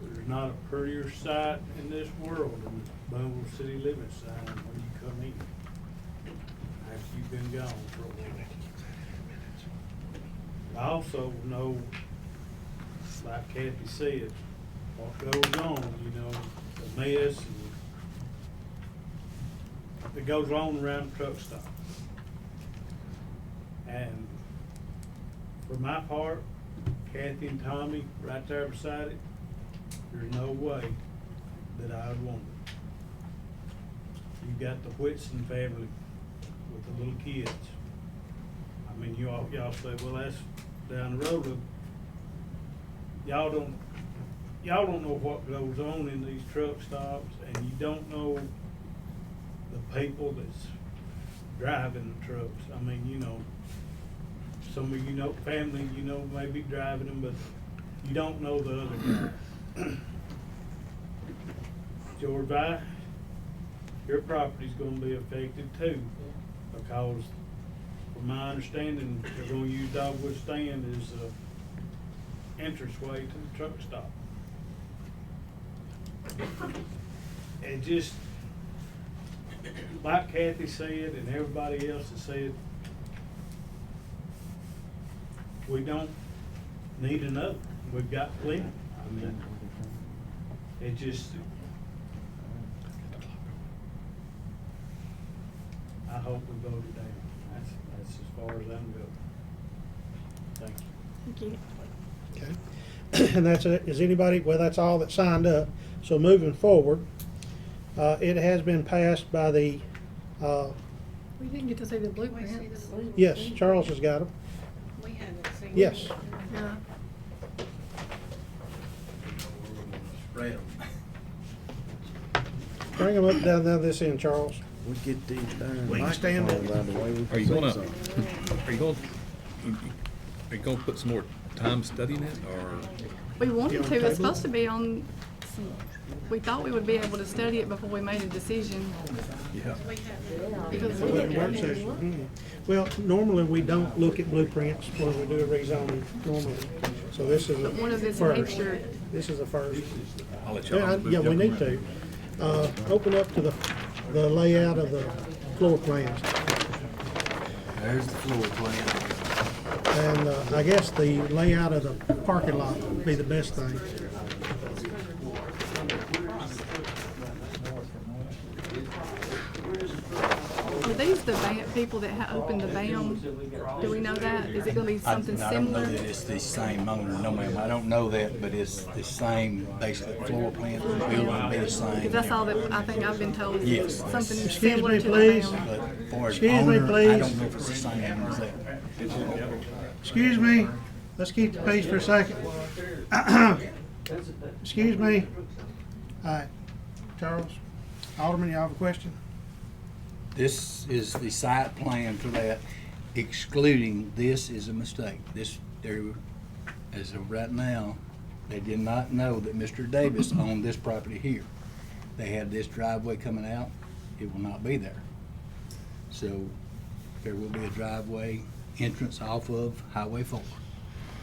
there's not a prettier sight in this world than the Booneville city limit sign when you come in, after you've been gone for a while. I also know, like Kathy said, what goes on, you know, the mess that goes on around the truck stop. And for my part, Kathy and Tommy right there beside it, there's no way that I would want it. You got the Whitson family with the little kids. I mean, y'all say, well, that's down the road. Y'all don't know what goes on in these truck stops, and you don't know the people that's driving the trucks. I mean, you know, some of you know, family, you know, may be driving them, but you don't know the other guy. George, your property's gonna be affected too, because from my understanding, they're gonna use Dogwood Stand as a entranceway to the truck stop. And just, like Kathy said, and everybody else has said, we don't need another. We've got plenty. I mean, it just, I hope we vote it down. That's as far as I'm going. Thank you. Thank you. Okay. And that's it. Is anybody, well, that's all that signed up. So moving forward, it has been passed by the, We didn't get to see the blueprints. yes, Charles has got them. We haven't seen. Yes. Yeah. Spread 'em. Bring them up down this end, Charles. We get these darn We can stand microphones up. out of the way. We Are you can gonna, say something. are you gonna put some more time studying it, or? We You wanted on to, table? it's supposed to be on, we thought we would be able to study it before we made a decision. Yeah. Because we Work didn't. session. Well, normally we don't look at blueprints when we do a rezoning normally. So this is a But one of this first. nature- This is a first. I'll let y'all. Yeah, we need to. Open up to the layout of the floor plans. There's the floor plan. And I guess the layout of the parking lot would be the best thing. Are these the people that opened the BAM? Do we know that? Is it gonna be something I don't know similar? that it's the same owner, no ma'am, I don't know that, but it's the same, basically floor plan for the building will be the same. Because that's all that I think I've been told. Yes. Something Excuse similar me, to the please. BAM. But for its Excuse me, owner, I please. don't know if it's the same owner as that. Excuse me, let's keep the peace for a second. Excuse me. All right, Charles, Alderman, you have a question? This is the site plan for that, excluding this is a mistake. This, there, as of right now, they did not know that Mr. Davis owned this property here. They had this driveway coming out, it will not be there. So there will be a driveway entrance off of Highway 4.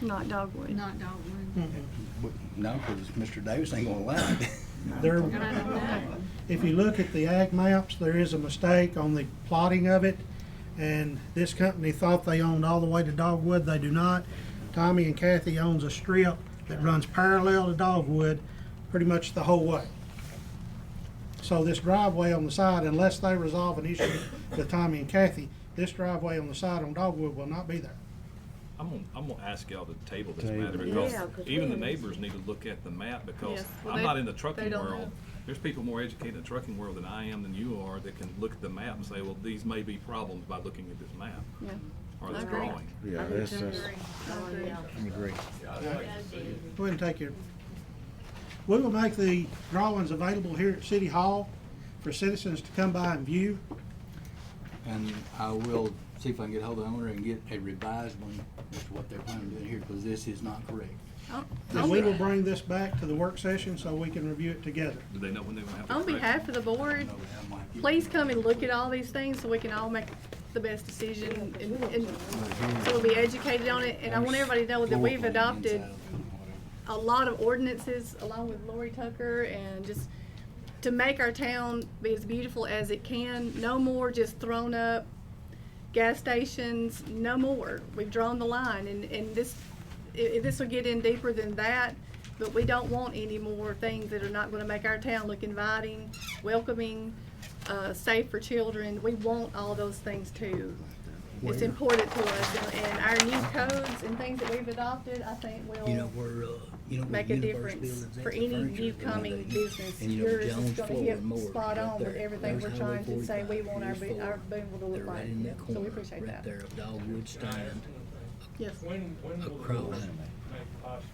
Not Dogwood. Not Dogwood. No, because Mr. Davis ain't gonna allow it. There, And I don't know. if you look at the ag maps, there is a mistake on the plotting of it. And this company thought they owned all the way to Dogwood. They do not. Tommy and Kathy owns a strip that runs parallel to Dogwood pretty much the whole way. So this driveway on the side, unless they resolve an issue with Tommy and Kathy, this driveway on the side on Dogwood will not be there. I'm gonna ask y'all to table this Table matter it. because Yeah, 'cause even the we- neighbors need to look at the map because Yes, well, I'm they- not in the they trucking don't world. know. There's people more educated in the trucking world than I am than you are that can look at the map and say, well, these may be problems by looking at this map Yeah. or this I agree. drawing. Yeah, that's, I agree. Go ahead and take your, we will make the drawings available here at City Hall for citizens to come by and view. And I will see if I can get hold of the owner and get a revised one, as to what they're planning to do here, because this is not correct. And we will bring this back to the work session so we can review it together. Do they know when they're gonna have to On correct it? behalf of the board, please come and look at all these things so we can all make the best decision and so we'll be educated on it. And I want everybody to know that we've adopted a lot of ordinances along with Lori Tucker and just to make our town be as beautiful as it can. No more just thrown up gas stations, no more. We've drawn the line and this will get in deeper than that, but we don't want any more things that are not gonna make our town look inviting, welcoming, safe for children. We want all those things too. It's important to us and our new codes and things that we've adopted, I think will make a difference for any new coming business. Yours is gonna hit spot on with everything we're trying to say we want our Booneville to look like. So we appreciate that. There of Dogwood stand. Yes. When will the Across. board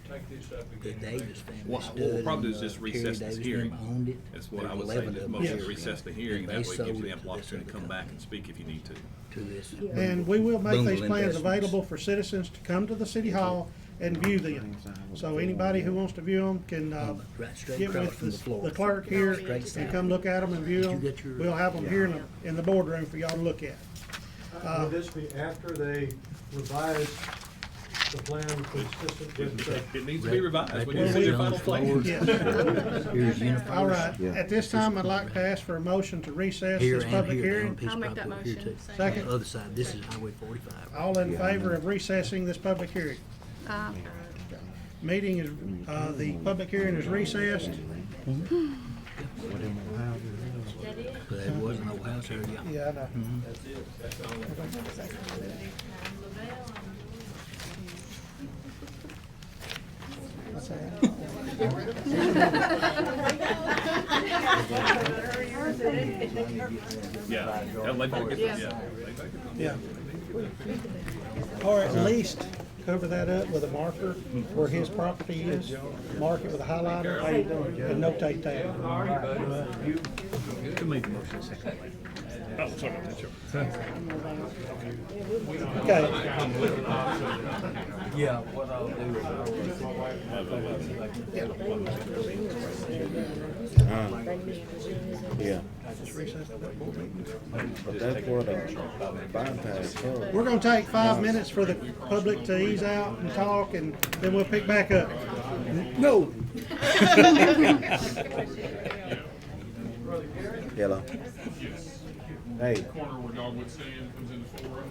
take this up The again? Davis family What stood we'll and, probably do is just Terry recess this Davis hearing. them owned it. That's what There's I would say, 11 just of them motion here. to recess the hearing, And that they way it gives sold you it ample to this opportunity to come other back company. and speak if you need to. To this. And we will make these Booneville plans Investments. available for citizens to come to the City Hall and view them. So anybody who wants to view them can, Right straight get across with from the floor. the clerk here Straight and south. come look at them and view Did you them. get your- We'll have them here in the boardroom for y'all to look at. Would this be after they revise the plan consistent with It needs to be revised Right when there, you see their John's final plan. floors. Yeah. Here's Jennifer's. All right, Yeah. at this time, I'd like to ask for a motion to recess Here this and public here, down a hearing. piece of I'll make that property here motion. too. Second. On the other side, this is Highway 45. All in favor of recessing this public hearing? Meeting is, the public hearing is recessed. But there was no house there, yeah. Yeah, I know. That's it, that's the only. Yeah, yeah, like, Yeah. Or at least cover that up with a marker where his property is, mark it with a highlighter, and notate that. Who made the motion second? Oh, sorry about that, sure. Okay. Yeah, what I'll do Yeah. But that's what, bypass code. We're gonna take 5 minutes for the public to ease out and talk, and then we'll pick back up. No. Hello. Hey. Corner where Dogwood Stand comes into Fort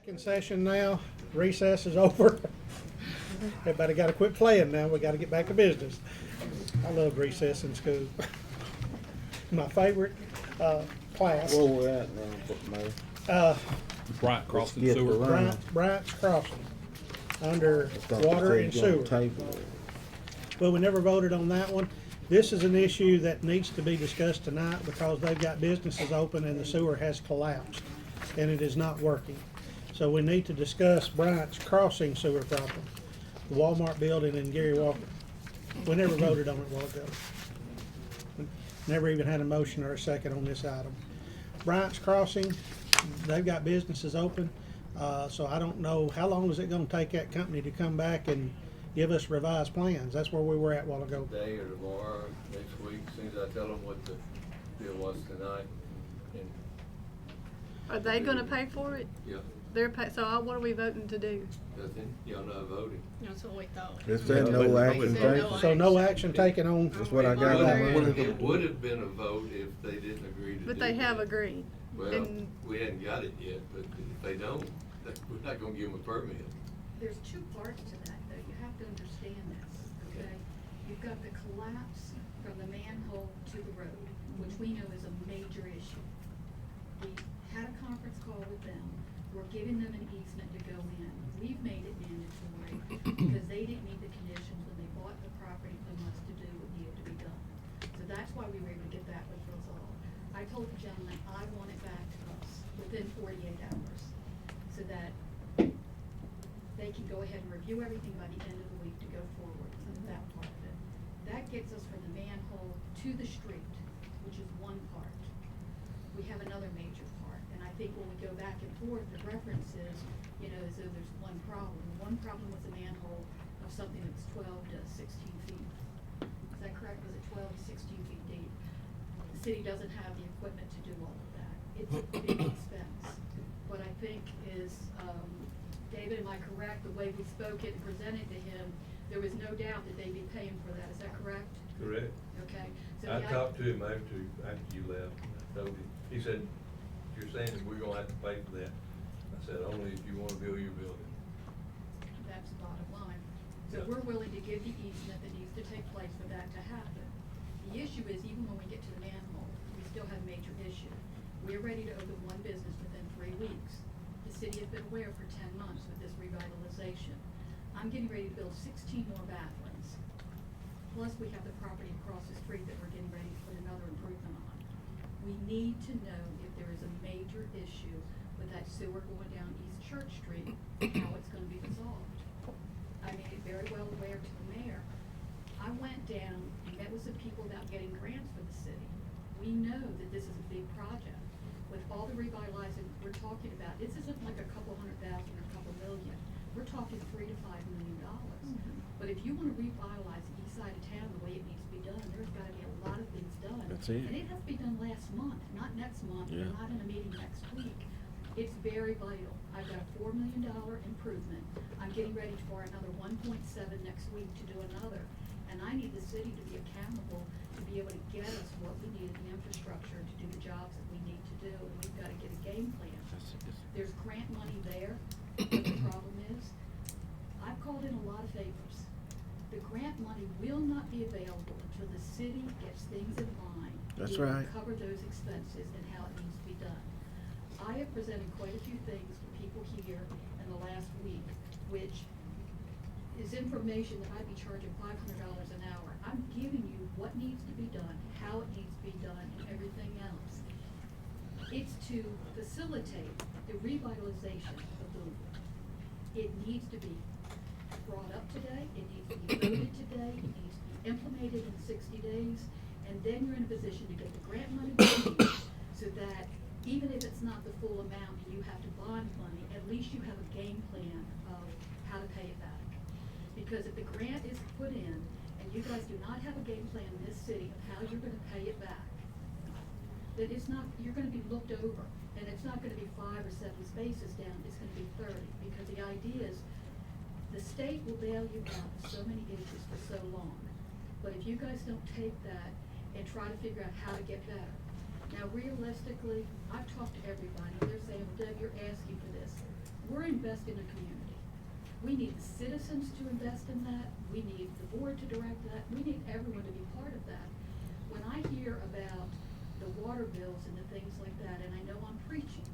Back in session now. Recess is over. Everybody got to quit playing now. We got to get back to business. I love recess in school. My favorite class. Where we at now, Mayor? Bryant Crossing Skip Sewer. around. Bryant's Crossing, under I thought you water said and you gonna sewer. table it. Well, we never voted on that one. This is an issue that needs to be discussed tonight because they've got businesses open and the sewer has collapsed and it is not working. So we need to discuss Bryant's Crossing sewer problem, the Walmart building in Gary Walker. We never voted on it a while ago. Never even had a motion or a second on this item. Bryant's Crossing, they've got businesses open, so I don't know, how long is it gonna take that company to come back and give us revised plans? That's where we were at a while ago. Today or tomorrow, next week, as soon as I tell them what the deal was tonight. And Are they gonna pay for it? yeah, They're pay, so what are we voting to do? nothing, y'all not voting. That's what we thought. It said no action taken. So no action taken on. That's what I got on mine. It would have been a vote if they didn't agree to do But they have that. agreed. Well, And we hadn't got it yet, but if they don't, we're not gonna give them a permit. There's two parts to that, though. You have to understand this, okay? You've got the collapse from the manhole to the road, which we know is a major issue. We had a conference call with them. We're giving them an easement to go in. We've made it mandatory because they didn't meet the conditions when they bought the property from us to do what needed to be done. So that's why we were able to get that with resolved. I told the gentleman I want it back to us within 48 hours so that they can go ahead and review everything by the end of the week to go forward with that part of it. That gets us from the manhole to the street, which is one part. We have another major part, and I think when we go back and forth, the reference is, you know, as though there's one problem. One problem was a manhole of something that's 12 to 16 feet. Is that correct? Was it 12 to 16 feet deep? The city doesn't have the equipment to do all of that. It's a big expense. What I think is, David, am I correct? The way we spoke it and presented to him, there was no doubt that they'd be paying for that. Is that correct? Correct. Okay. So I the talked to him after you left. I told him, he said, you're saying that we're gonna have to pay for that. I said, only if you wanna build your building. That's the bottom line. So Yeah. we're willing to give the easement that needs to take place for that to happen. The issue is, even when we get to the manhole, we still have a major issue. We're ready to open one business within 3 weeks. The city has been aware for 10 months with this revitalization. I'm getting ready to build 16 more bathrooms. Plus, we have the property across the street that we're getting ready to put another improvement on. We need to know if there is a major issue with that sewer going down East Church Street, how it's gonna be resolved. I made it very well aware to the mayor. I went down and met with some people about getting grants for the city. We know that this is a big project. With all the revitalizing we're talking about, this isn't like a couple $100,000 or a couple million. We're talking $3 to $5 million. But if you wanna revitalize the east side of town the way it needs to be done, there's gotta be a lot of things done. That's it. And it has to be done last month, not next month, or Yeah. not in a meeting next week. It's very vital. I've got a $4 million improvement. I'm getting ready for another 1.7 next week to do another. And I need the city to be accountable to be able to get us what we need in the infrastructure to do the jobs that we need to do. And we've gotta get a game plan. There's grant money there, but the problem is, I've called in a lot of favors. The grant money will not be available until the city gets things in line. That's to right. cover those expenses and how it needs to be done. I have presented quite a few things to people here in the last week, which is information that I'd be charging $500 an hour. I'm giving you what needs to be done, how it needs to be done, and everything else. It's to facilitate the revitalization of Booneville. It needs to be brought up today, it needs to be voted today, it needs to be implemented in 60 days, and then you're in a position to get the grant money you need, so that even if it's not the full amount and you have to bond money, at least you have a game plan of how to pay it back. Because if the grant is put in and you guys do not have a game plan in this city of how you're gonna pay it back, then it's not, you're gonna be looked over. And it's not gonna be 5 or 7 spaces down, it's gonna be 30. Because the idea is, the state will bail you out so many acres for so long. But if you guys don't take that and try to figure out how to get better. Now realistically, I've talked to everybody, they're saying, well, Doug, you're asking for this. we're investing in the community. We need the citizens to invest in that, we need the board to direct that, we need everyone to be part of that. When I hear about the water bills and the things like that, and I know I'm preaching,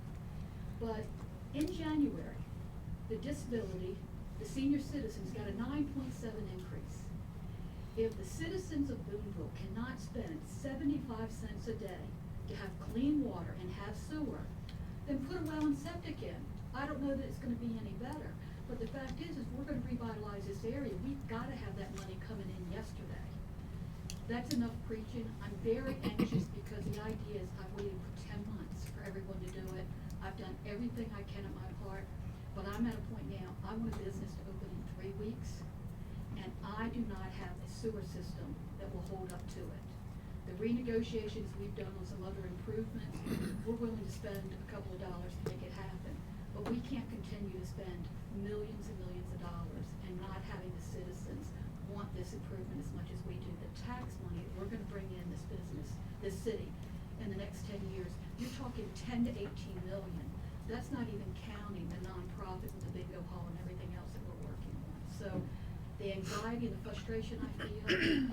but in January, the disability, the senior citizens got a 9.7 increase. If the citizens of Booneville cannot spend 75 cents a day to have clean water and have sewer, then put a well and septic in. I don't know that it's gonna be any better, but the fact is we're gonna revitalize this area. We've gotta have that money coming in yesterday. That's enough preaching. I'm very anxious because the idea is I've waited for 10 months for everyone to do it. I've done everything I can in my part, but I'm at a point now, I want a business to open in 3 weeks, and I do not have a sewer system that will hold up to it. The renegotiations we've done on some other improvements, we're willing to spend a couple of dollars to make it happen, but we can't continue to spend millions and millions of dollars and not having the citizens want this improvement as much as we do. The tax money that we're gonna bring in this business, this city, in the next 10 years, you're talking 10 to 18 million. That's not even counting the nonprofit with the bingo hall and everything else that we're working on. So the anxiety and the frustration I feel,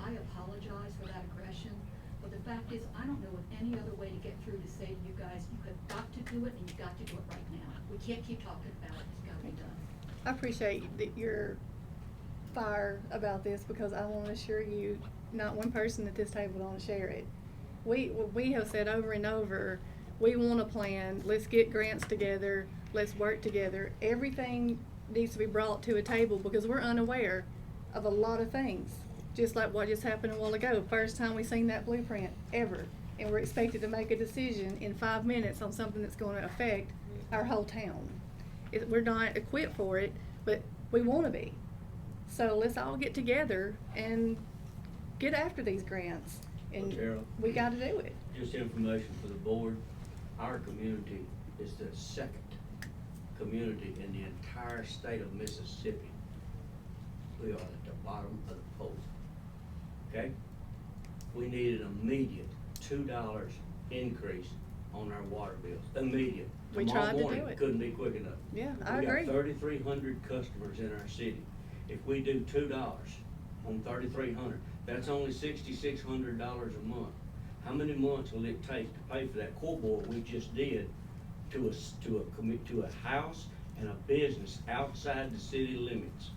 I apologize for that aggression, but the fact is, I don't know of any other way to get through to say to you guys, you have got to do it and you've got to do it right now. We can't keep talking about it, it's gotta be done. I appreciate that your fire about this, because I want to assure you, not one person at this table don't share it. We have said over and over, we want a plan, let's get grants together, let's work together. Everything needs to be brought to a table because we're unaware of a lot of things. Just like what just happened a while ago, first time we seen that blueprint ever. And we're expected to make a decision in 5 minutes on something that's gonna affect our whole town. We're not equipped for it, but we wanna be. So let's all get together and get after these grants. And Carol, we gotta do it. just information for the board, our community is the second community in the entire state of Mississippi. We are at the bottom of the poll, okay? We need an immediate $2 increase on our water bills, immediate. We tried to do it. Couldn't be quick enough. Yeah, I agree. We got 3,300 customers in our city. If we do $2 on 3,300, that's only $6,600 a month. How many months will it take to pay for that core board we just did to a house and a business outside the city limits?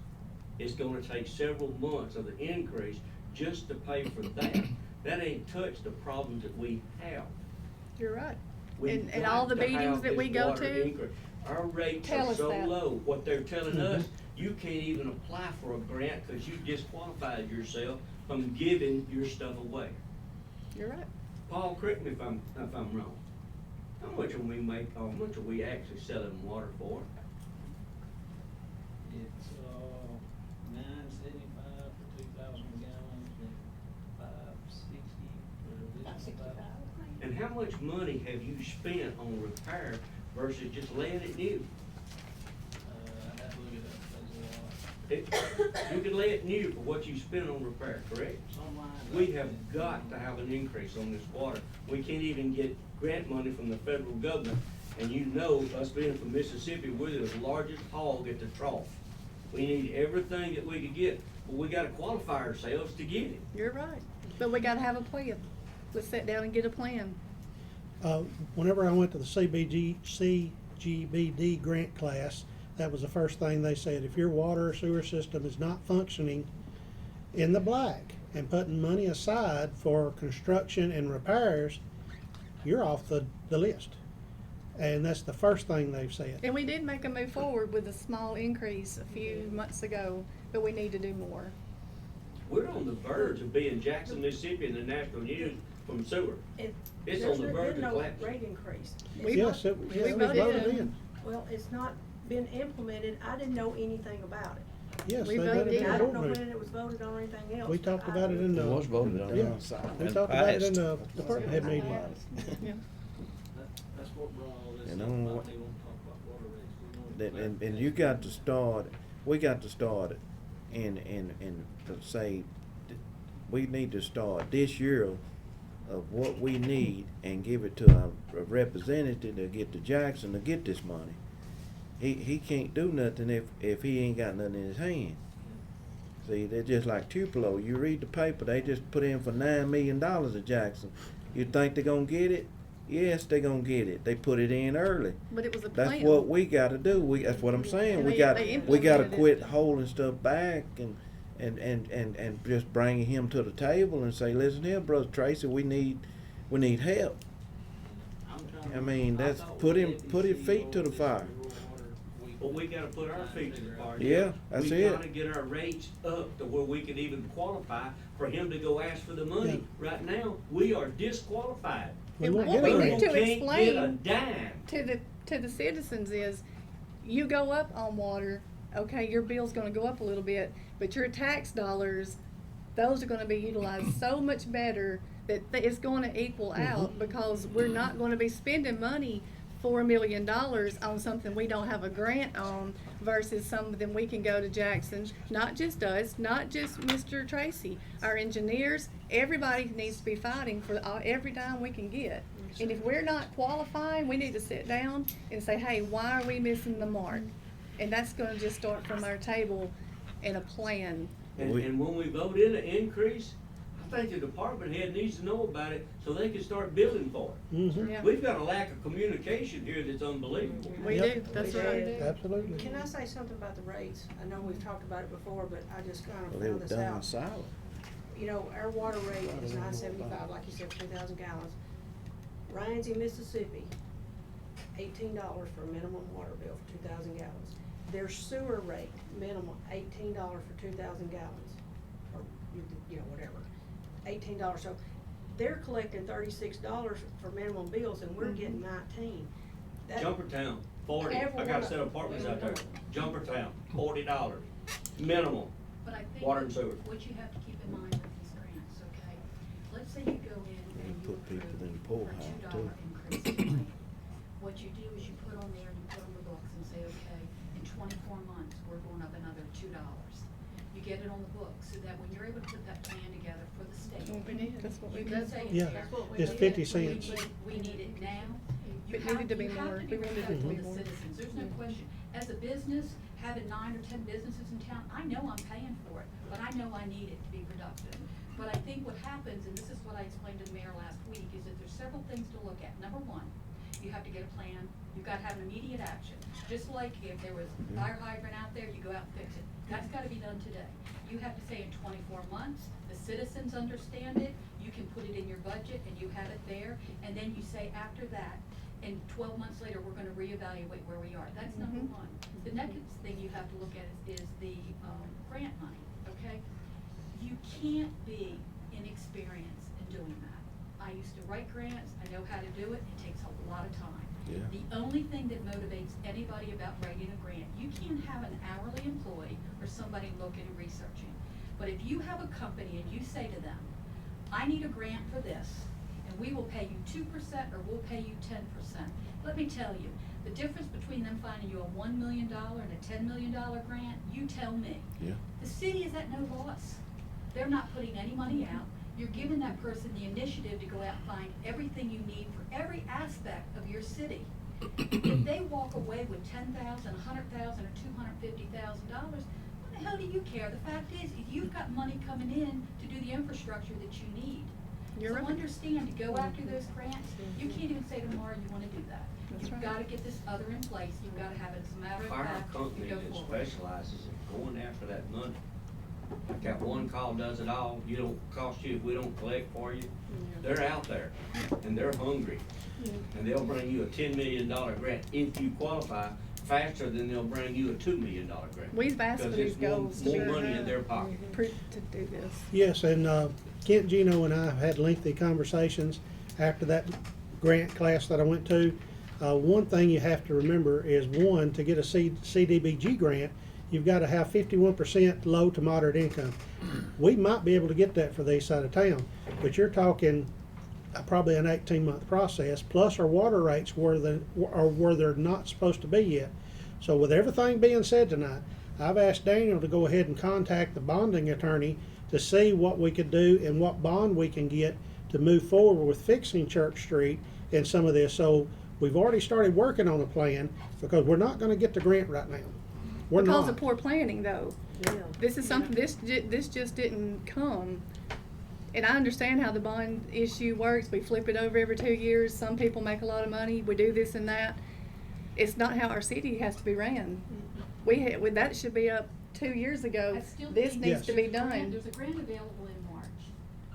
It's gonna take several months of the increase just to pay for that. That ain't touched the problems that we have. You're right. We've And all the got to meetings have that we this go water to, increase. Our rates tell are us so that. low. What they're telling us, you can't even apply for a grant because you disqualified yourself from giving your stuff away. You're right. Paul, correct me if I'm wrong. How much will we make, how much are we actually selling water for? It's, $9.75 for 2,000 gallons and $5.60 for this. And how much money have you spent on repair versus just laying it new? I have to look it up, that's a lot. You can lay it new for what you spent on repair, correct? Some lines We have got to have an increase on this water. We can't even get grant money from the federal government. And you know, us being from Mississippi, we're the largest hog at the trough. We need everything that we could get, but we gotta qualify ourselves to get it. You're right. But we gotta have a plan. Let's sit down and get a plan. Whenever I went to the CGBD grant class, that was the first thing they said. If your water or sewer system is not functioning in the black and putting money aside for construction and repairs, you're off the list. And that's the first thing they've said. And we did make a move forward with a small increase a few months ago, but we need to do more. We're on the verge of being Jackson, Mississippi in the national news from sewer. It's on the verge of collapse. Rate increase. Yes, it was voted in. Well, it's not been implemented. I didn't know anything about it. Yes, We they did voted it in in. the I don't board know meeting. when it was voted on or anything else. We talked about it in the. It was voted on. Yeah, we talked about it in the department head meeting. Yeah. That's what brought all this And up, on about what- they won't talk about water rates. We don't- And you got to start, we got to start and to say, we need to start this year of what we need and give it to a representative to get to Jackson to get this money. he can't do nothing if he ain't got nothing in his hand. See, they're just like Tupelo. You read the paper, they just put in for $9 million at Jackson. You think they're gonna get it? Yes, they're gonna get it. They put it in early. But it was a plan. That's what we gotta do. That's what I'm saying. And We they gotta implemented it. quit holding stuff back and just bringing him to the table and say, listen here, Brother Tracy, we need help. I mean, that's put his feet to the fire. But we gotta put our feet to the fire. Yeah, that's We it. gotta get our rates up to where we can even qualify for him to go ask for the money. Right now, we are disqualified. And what we People need to can't get a explain dime. to the citizens is, you go up on water, okay, your bill's gonna go up a little bit, but your tax dollars, those are gonna be utilized so much better that it's gonna equal out, because we're not gonna be spending money, $4 million on something we don't have a grant on, versus something we can go to Jackson, not just us, not just Mr. Tracy, our engineers, everybody needs to be fighting for every dime we can get. And if we're not qualifying, we need to sit down and say, hey, why are we missing the mark? And that's gonna just start from our table and a plan. And when we vote in an increase, I think the department head needs to know about it so they can start billing for it. Yeah. We've got a lack of communication here that's unbelievable. We do, that's right. Absolutely. Can I say something about the rates? I know we've talked about it before, but I just kind of Well, they found were this done out. silent. You know, our water rate is $9.75, like you said, 3,000 gallons. Ryan's in Mississippi, $18 for a minimum water bill for 2,000 gallons. Their sewer rate, minimum, $18 for 2,000 gallons, or, you know, whatever, $18. So they're collecting $36 for minimum bills, and we're getting 19. That- Jumpertown, 40. I got a Everyone- set of apartments out there. Jumpertown, $40 minimum. But I think Water and sewer. what you have to keep in mind with these grants, okay? Let's say you go in and you Put people approve in the for poorhouse, $2 too. increase in grant. What you do is you put on there and you put on the books and say, okay, in 24 months, we're going up another $2. You get it on the books so that when you're able to put that plan together for the state. That's what we did. That's what we You can did. say Yeah, here, it's 50 cents. We need it now. You It have needed to be you have more. to be We wanted it to respectful be of the more. citizens, there's no question. As a business, having 9 or 10 businesses in town, I know I'm paying for it, but I know I need it to be productive. But I think what happens, and this is what I explained to the mayor last week, is that there's several things to look at. Number one, you have to get a plan, you've got to have an immediate action. Just like if there was a fire hydrant out there, you go out and fix it. That's got to be done today. You have to say in 24 months, the citizens understand it, you can put it in your budget and you have it there, and then you say after that, and 12 months later, we're gonna reevaluate where we are. That's number one. The next thing you have to look at is the grant money, okay? You can't be inexperienced in doing that. I used to write grants, I know how to do it takes a lot of time. Yeah. The only thing that motivates anybody about writing a grant, you can't have an hourly employee or somebody looking and researching. But if you have a company and you say to them, I need a grant for this, and we will pay you 2% or we'll pay you 10%. Let me tell you, the difference between them finding you a $1 million and a $10 million grant, you tell me. Yeah. The city is at no loss. They're not putting any money out. You're giving that person the initiative to go out and find everything you need for every aspect of your city. If they walk away with $10,000, $100,000, or $250,000, what the hell do you care? The fact is, if you've got money coming in to do the infrastructure that you need. You're So right. understand, to go after those grants, you can't even say tomorrow you wanna do that. That's You've right. gotta get this other in place, you've gotta have it as a matter of Fire fact, company to go that forward. specializes in going after that money. Like that one call does it all, you don't cost you if we don't collect for you. They're out there and they're hungry. And they'll bring you a $10 million grant if you qualify faster than they'll bring you a $2 million grant. We've asked for these goals Because to it's be more money in their pocket. to do this. Yes, and Kent, Gino, and I have had lengthy conversations after that grant class that I went to. One thing you have to remember is, one, to get a CDBG grant, you've got to have 51% low to moderate income. We might be able to get that for the east side of town, but you're talking probably an 18-month process, plus our water rates where they're not supposed to be yet. So with everything being said tonight, I've asked Daniel to go ahead and contact the bonding attorney to see what we could do and what bond we can get to move forward with fixing Church Street and some of this. So We've already started working on a plan because we're not gonna get the grant right now. We're Because not. of poor planning, though. This is something, this just didn't come. And I understand how the bond issue works. We flip it over every 2 years. Some people make a lot of money. We do this and that. It's not how our city has to be ran. That should be up 2 years ago. I still This think needs to be there's a grant- done. There's a grant available in March.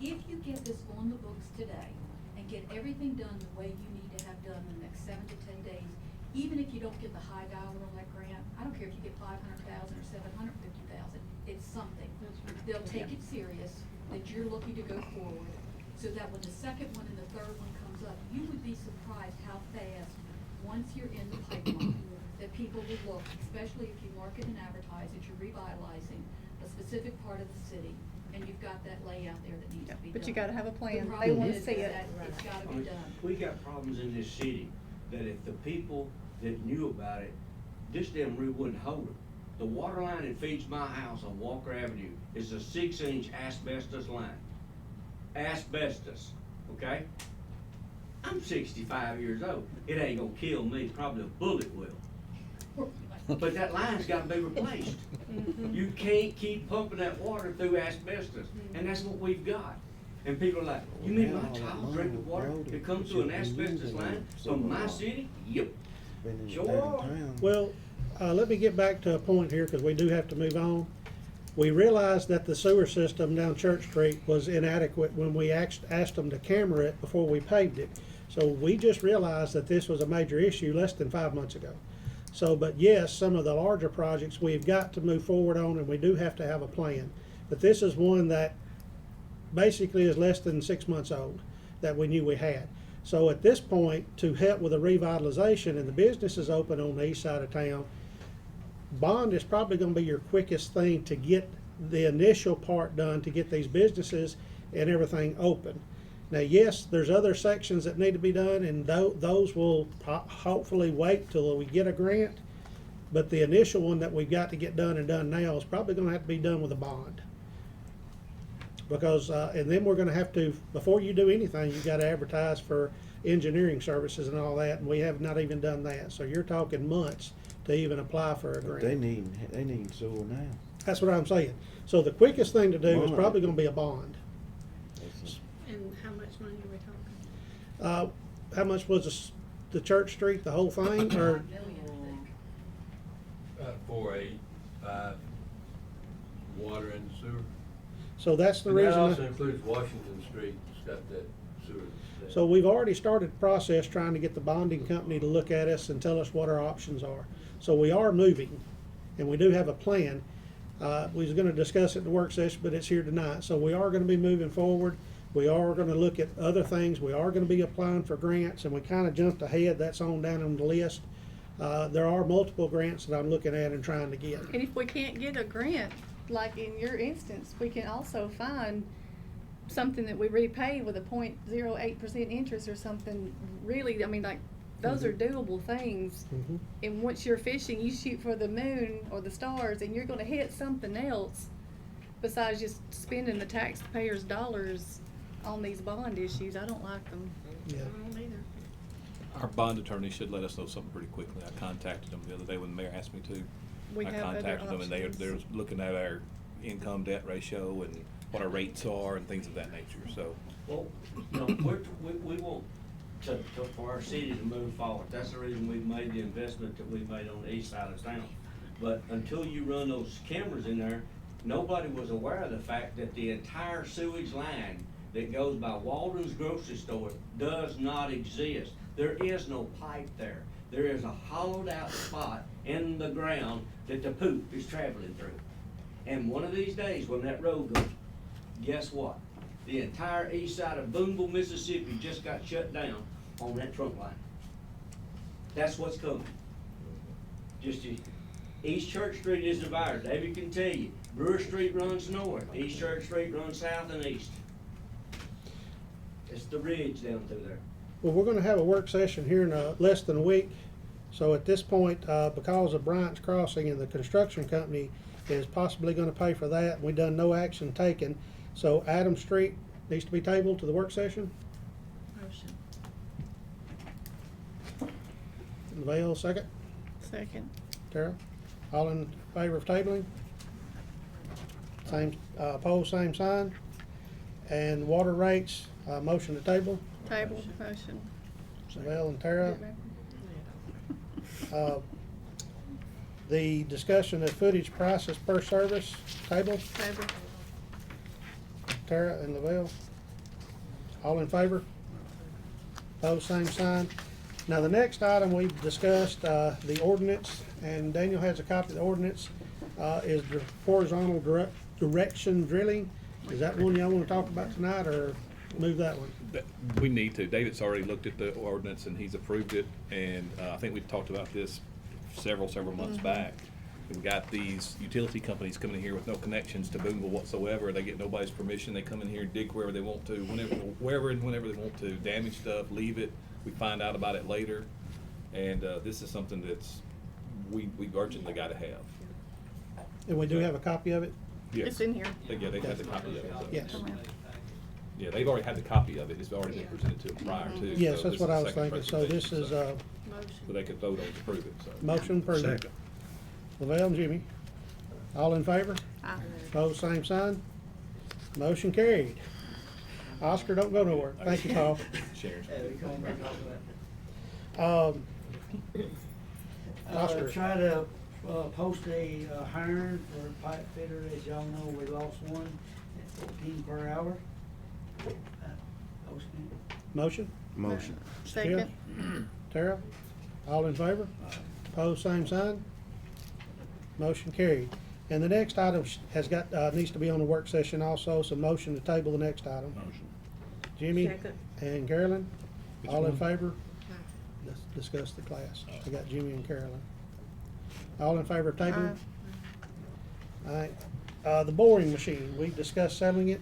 If you get this on the books today and get everything done the way you need to have done in the next 7 to 10 days, even if you don't get the high dollar on that grant, I don't care if you get 500,000 or 750,000, it's something. They'll take it serious that you're looking to go forward, so that when the second one and the third one comes up, you would be surprised how fast, once you're in the pipeline, that people will look, especially if you market and advertise that you're revitalizing a specific part of the city, and you've got that layout there that needs to be done. But you gotta have a plan. The They problem wanna is see it. that it's gotta I be mean, done. we got problems in this city that if the people that knew about it, this damn root wouldn't hold them. The water line that feeds my house on Walker Avenue is a 6-inch asbestos line. Asbestos, okay? I'm 65 years old. It ain't gonna kill me, probably a bullet will. But that line's gotta be replaced. You can't keep pumping that water through asbestos, and that's what we've got. And people are like, you mean my child drinking water that comes through an asbestos line from my city? Yep. Sure. Well, let me get back to a point here, because we do have to move on. We realized that the sewer system down Church Street was inadequate when we asked them to camera it before we paved it. So we just realized that this was a major issue less than 5 months ago. So, but yes, some of the larger projects we've got to move forward on, and we do have to have a plan. But this is one that basically is less than 6 months old that we knew we had. So at this point, to help with the revitalization and the businesses open on the east side of town, bond is probably gonna be your quickest thing to get the initial part done, to get these businesses and everything open. Now, yes, there's other sections that need to be done, and those will hopefully wait till we get a grant. But the initial one that we've got to get done and done now is probably gonna have to be done with a bond. Because, and then we're gonna have to, before you do anything, you gotta advertise for engineering services and all that, and we have not even done that. So you're talking months to even apply for a grant. They need sewer now. That's what I'm saying. So the quickest thing to do is probably gonna be a bond. And how much money are we talking? How much was the Church Street, the whole thing, or? 485, water and sewer. So that's the And reason. that also includes Washington Street, it's got that sewer. there. So we've already started the process trying to get the bonding company to look at us and tell us what our options are. So we are moving, and we do have a plan. We was gonna discuss it in the work session, but it's here tonight. So we are gonna be moving forward. We are gonna look at other things. We are gonna be applying for grants, and we kinda jumped ahead. That's on down on the list. There are multiple grants that I'm looking at and trying to get. And if we can't get a grant, like in your instance, we can also find something that we repay with a 0.08% interest or something. Really, I mean, like, those are doable things. Mhm. And once you're fishing, you shoot for the moon or the stars, and you're gonna hit something else besides just spending the taxpayers' dollars on these bond issues. I don't like them. Yeah. I don't either. Our bond attorney should let us know something pretty quickly. I contacted them the other day when the mayor asked me to. We I have other contacted them, and they're options. looking at our income debt ratio and what our rates are and things of that nature, so. Well, you know, we want for our city to move forward. That's the reason we've made the investment that we've made on the east side of town. But until you run those cameras in there, nobody was aware of the fact that the entire sewage line that goes by Walden's grocery store does not exist. There is no pipe there. There is a hollowed out spot in the ground that the poop is traveling through. And one of these days when that road goes, guess what? The entire east side of Booneville, Mississippi just got shut down on that trunk line. That's what's coming. East Church Street is divided. David can tell you. Brewer Street runs north. East Church Street runs south and east. It's the ridge down through there. Well, we're gonna have a work session here in less than a week. So at this point, because of Bryant's Crossing and the construction company is possibly gonna pay for that, we done no action taken. So Adams Street needs to be tabled to the work session. Motion. Lavelle, second. Second. Tara, all in favor of tabling? Same, opposed, same sign. And water rates, motion to table, Table, motion. Lavelle and Tara. The discussion of footage prices per service, table, Table. Tara and Lavelle. All in favor? Opposed, same sign. Now, the next item we've discussed, the ordinance, and Daniel has a copy of the ordinance, is the horizontal direction drilling. Is that one y'all wanna talk about tonight, or move that one? We need to. David's already looked at the ordinance and he's approved it, and I think we talked about this several months back. We've got these utility companies coming in here with no connections to Booneville whatsoever. They get nobody's permission. They come in here and dig wherever they want to, wherever and whenever they want to, damage stuff, leave it. We find out about it later, and this is something that's, we urgently gotta have. And we do have a copy of it? Yes. It's in here. Yeah, they've had the copy of it. so- Yes. Yeah, they've already had the copy of it. It's already been presented to them prior to. Yes, so that's this what is I the was second thinking, so this presentation, is, So they could vote on to approve it, so. motion approved. Second. Lavelle and Jimmy, all in favor? Aye. Opposed, same sign. Motion carried. Oscar, don't go nowhere. Thank you, Paul. Sharon's. Oscar. Try to, post a, hiring for a pipe fitter. As y'all know, we lost one at 14 per hour. Posting it. Motion? Motion. Second. Tara, all in favor? Opposed, same sign. Motion carried. And the next item has got, needs to be on the work session also, so motion to table the next item. Motion. Jimmy Second. and Carolyn, Which all in one? favor? Let's discuss the class. I got Jimmy and Carolyn. All in favor of tabling? All right. The boring machine, we discussed selling it.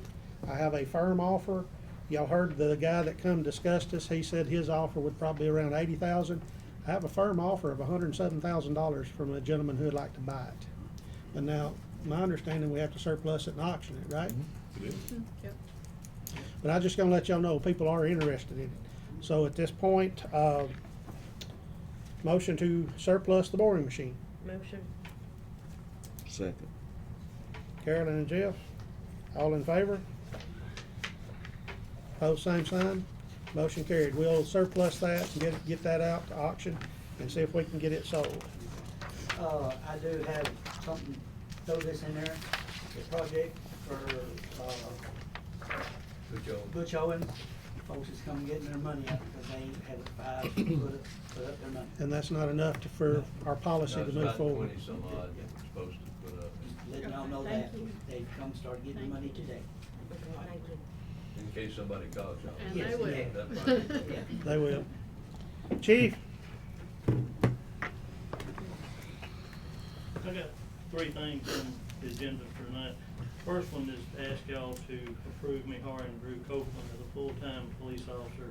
I have a firm offer. Y'all heard the guy that come discussed this. He said his offer would probably be around $80,000. I have a firm offer of $107,000 from a gentleman who would like to buy it. But now, my understanding, we have to surplus it and auction it, right? Yep. But I'm just gonna let y'all know, people are interested in it. So at this point, motion to surplus the boring machine. Motion. Second. Carolyn and Jeff, all in favor? Pose same sign. Motion carried. We'll surplus that and get that out to auction and see if we can get it sold. I do have something, throw this in there, the project for, Butch Owen. Folks is coming getting their money out because they had a five put up their money. And that's not enough for our policy to move forward. 20 some odd supposed to put up, Letting y'all know that, they've come start getting their money today. in case somebody calls y'all. And Yes, they will. yeah. That's fine. Yeah. They will. Chief? I got three things on the agenda for tonight. First one is to ask y'all to approve me hiring Drew Copeland as a full-time police officer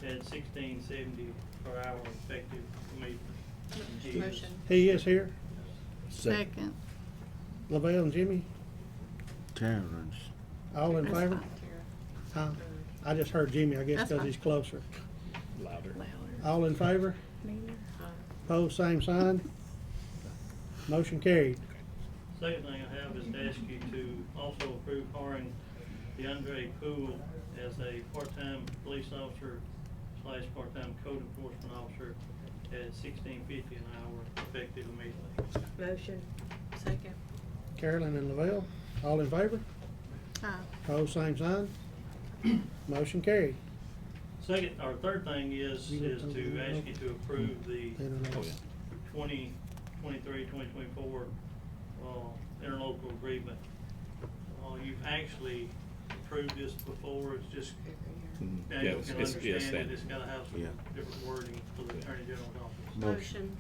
at $16.70 per hour effective immediately. Motion. He is here. Second. Lavelle and Jimmy, Terrence. all in That's favor? fine, Tara. Huh? I just heard Jimmy, I guess, That's because fine. he's closer. Louder. All in favor? Neither. Pose same sign. Motion carried. Second thing I have is to ask you to also approve hiring DeAndre Poole as a part-time police officer / part-time code enforcement officer at $16.50 an hour effective immediately. Motion. Second. Carolyn and Lavelle, all in favor? Aye. Pose same sign. Motion carried. Second, or third thing is to ask you to approve the 2023-2024 interlocal agreement. You've actually approved this before, it's just, Daniel Yes, can it's understand it, standard. it's gotta have some Yeah. different wording for the Attorney General's office. Motion.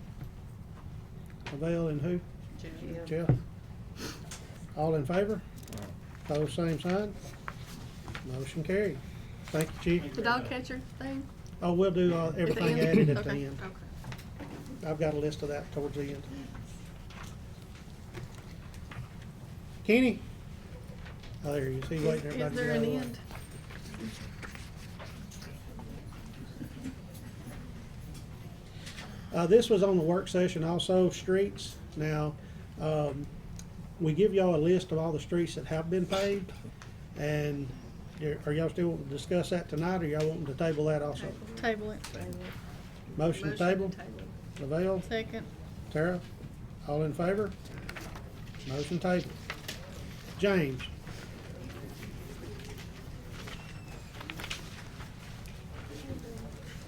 Lavelle and who? Jeff. Jeff. All in favor? Pose same sign. Motion carried. Thank you, Chief. The dog catcher thing? Oh, we'll do everything end? added at the Okay, end. okay. I've got a list of that towards the end. Kenny? Oh, there he is. He's waiting. Is Everybody there get out an of the way. end? This was on the work session also, streets. Now, we give y'all a list of all the streets that have been paved, and are y'all still wanting to discuss that tonight, or y'all wanting to table that also? Table it. Motion to table? Lavelle? Second. Tara? All in favor? Motion table. James?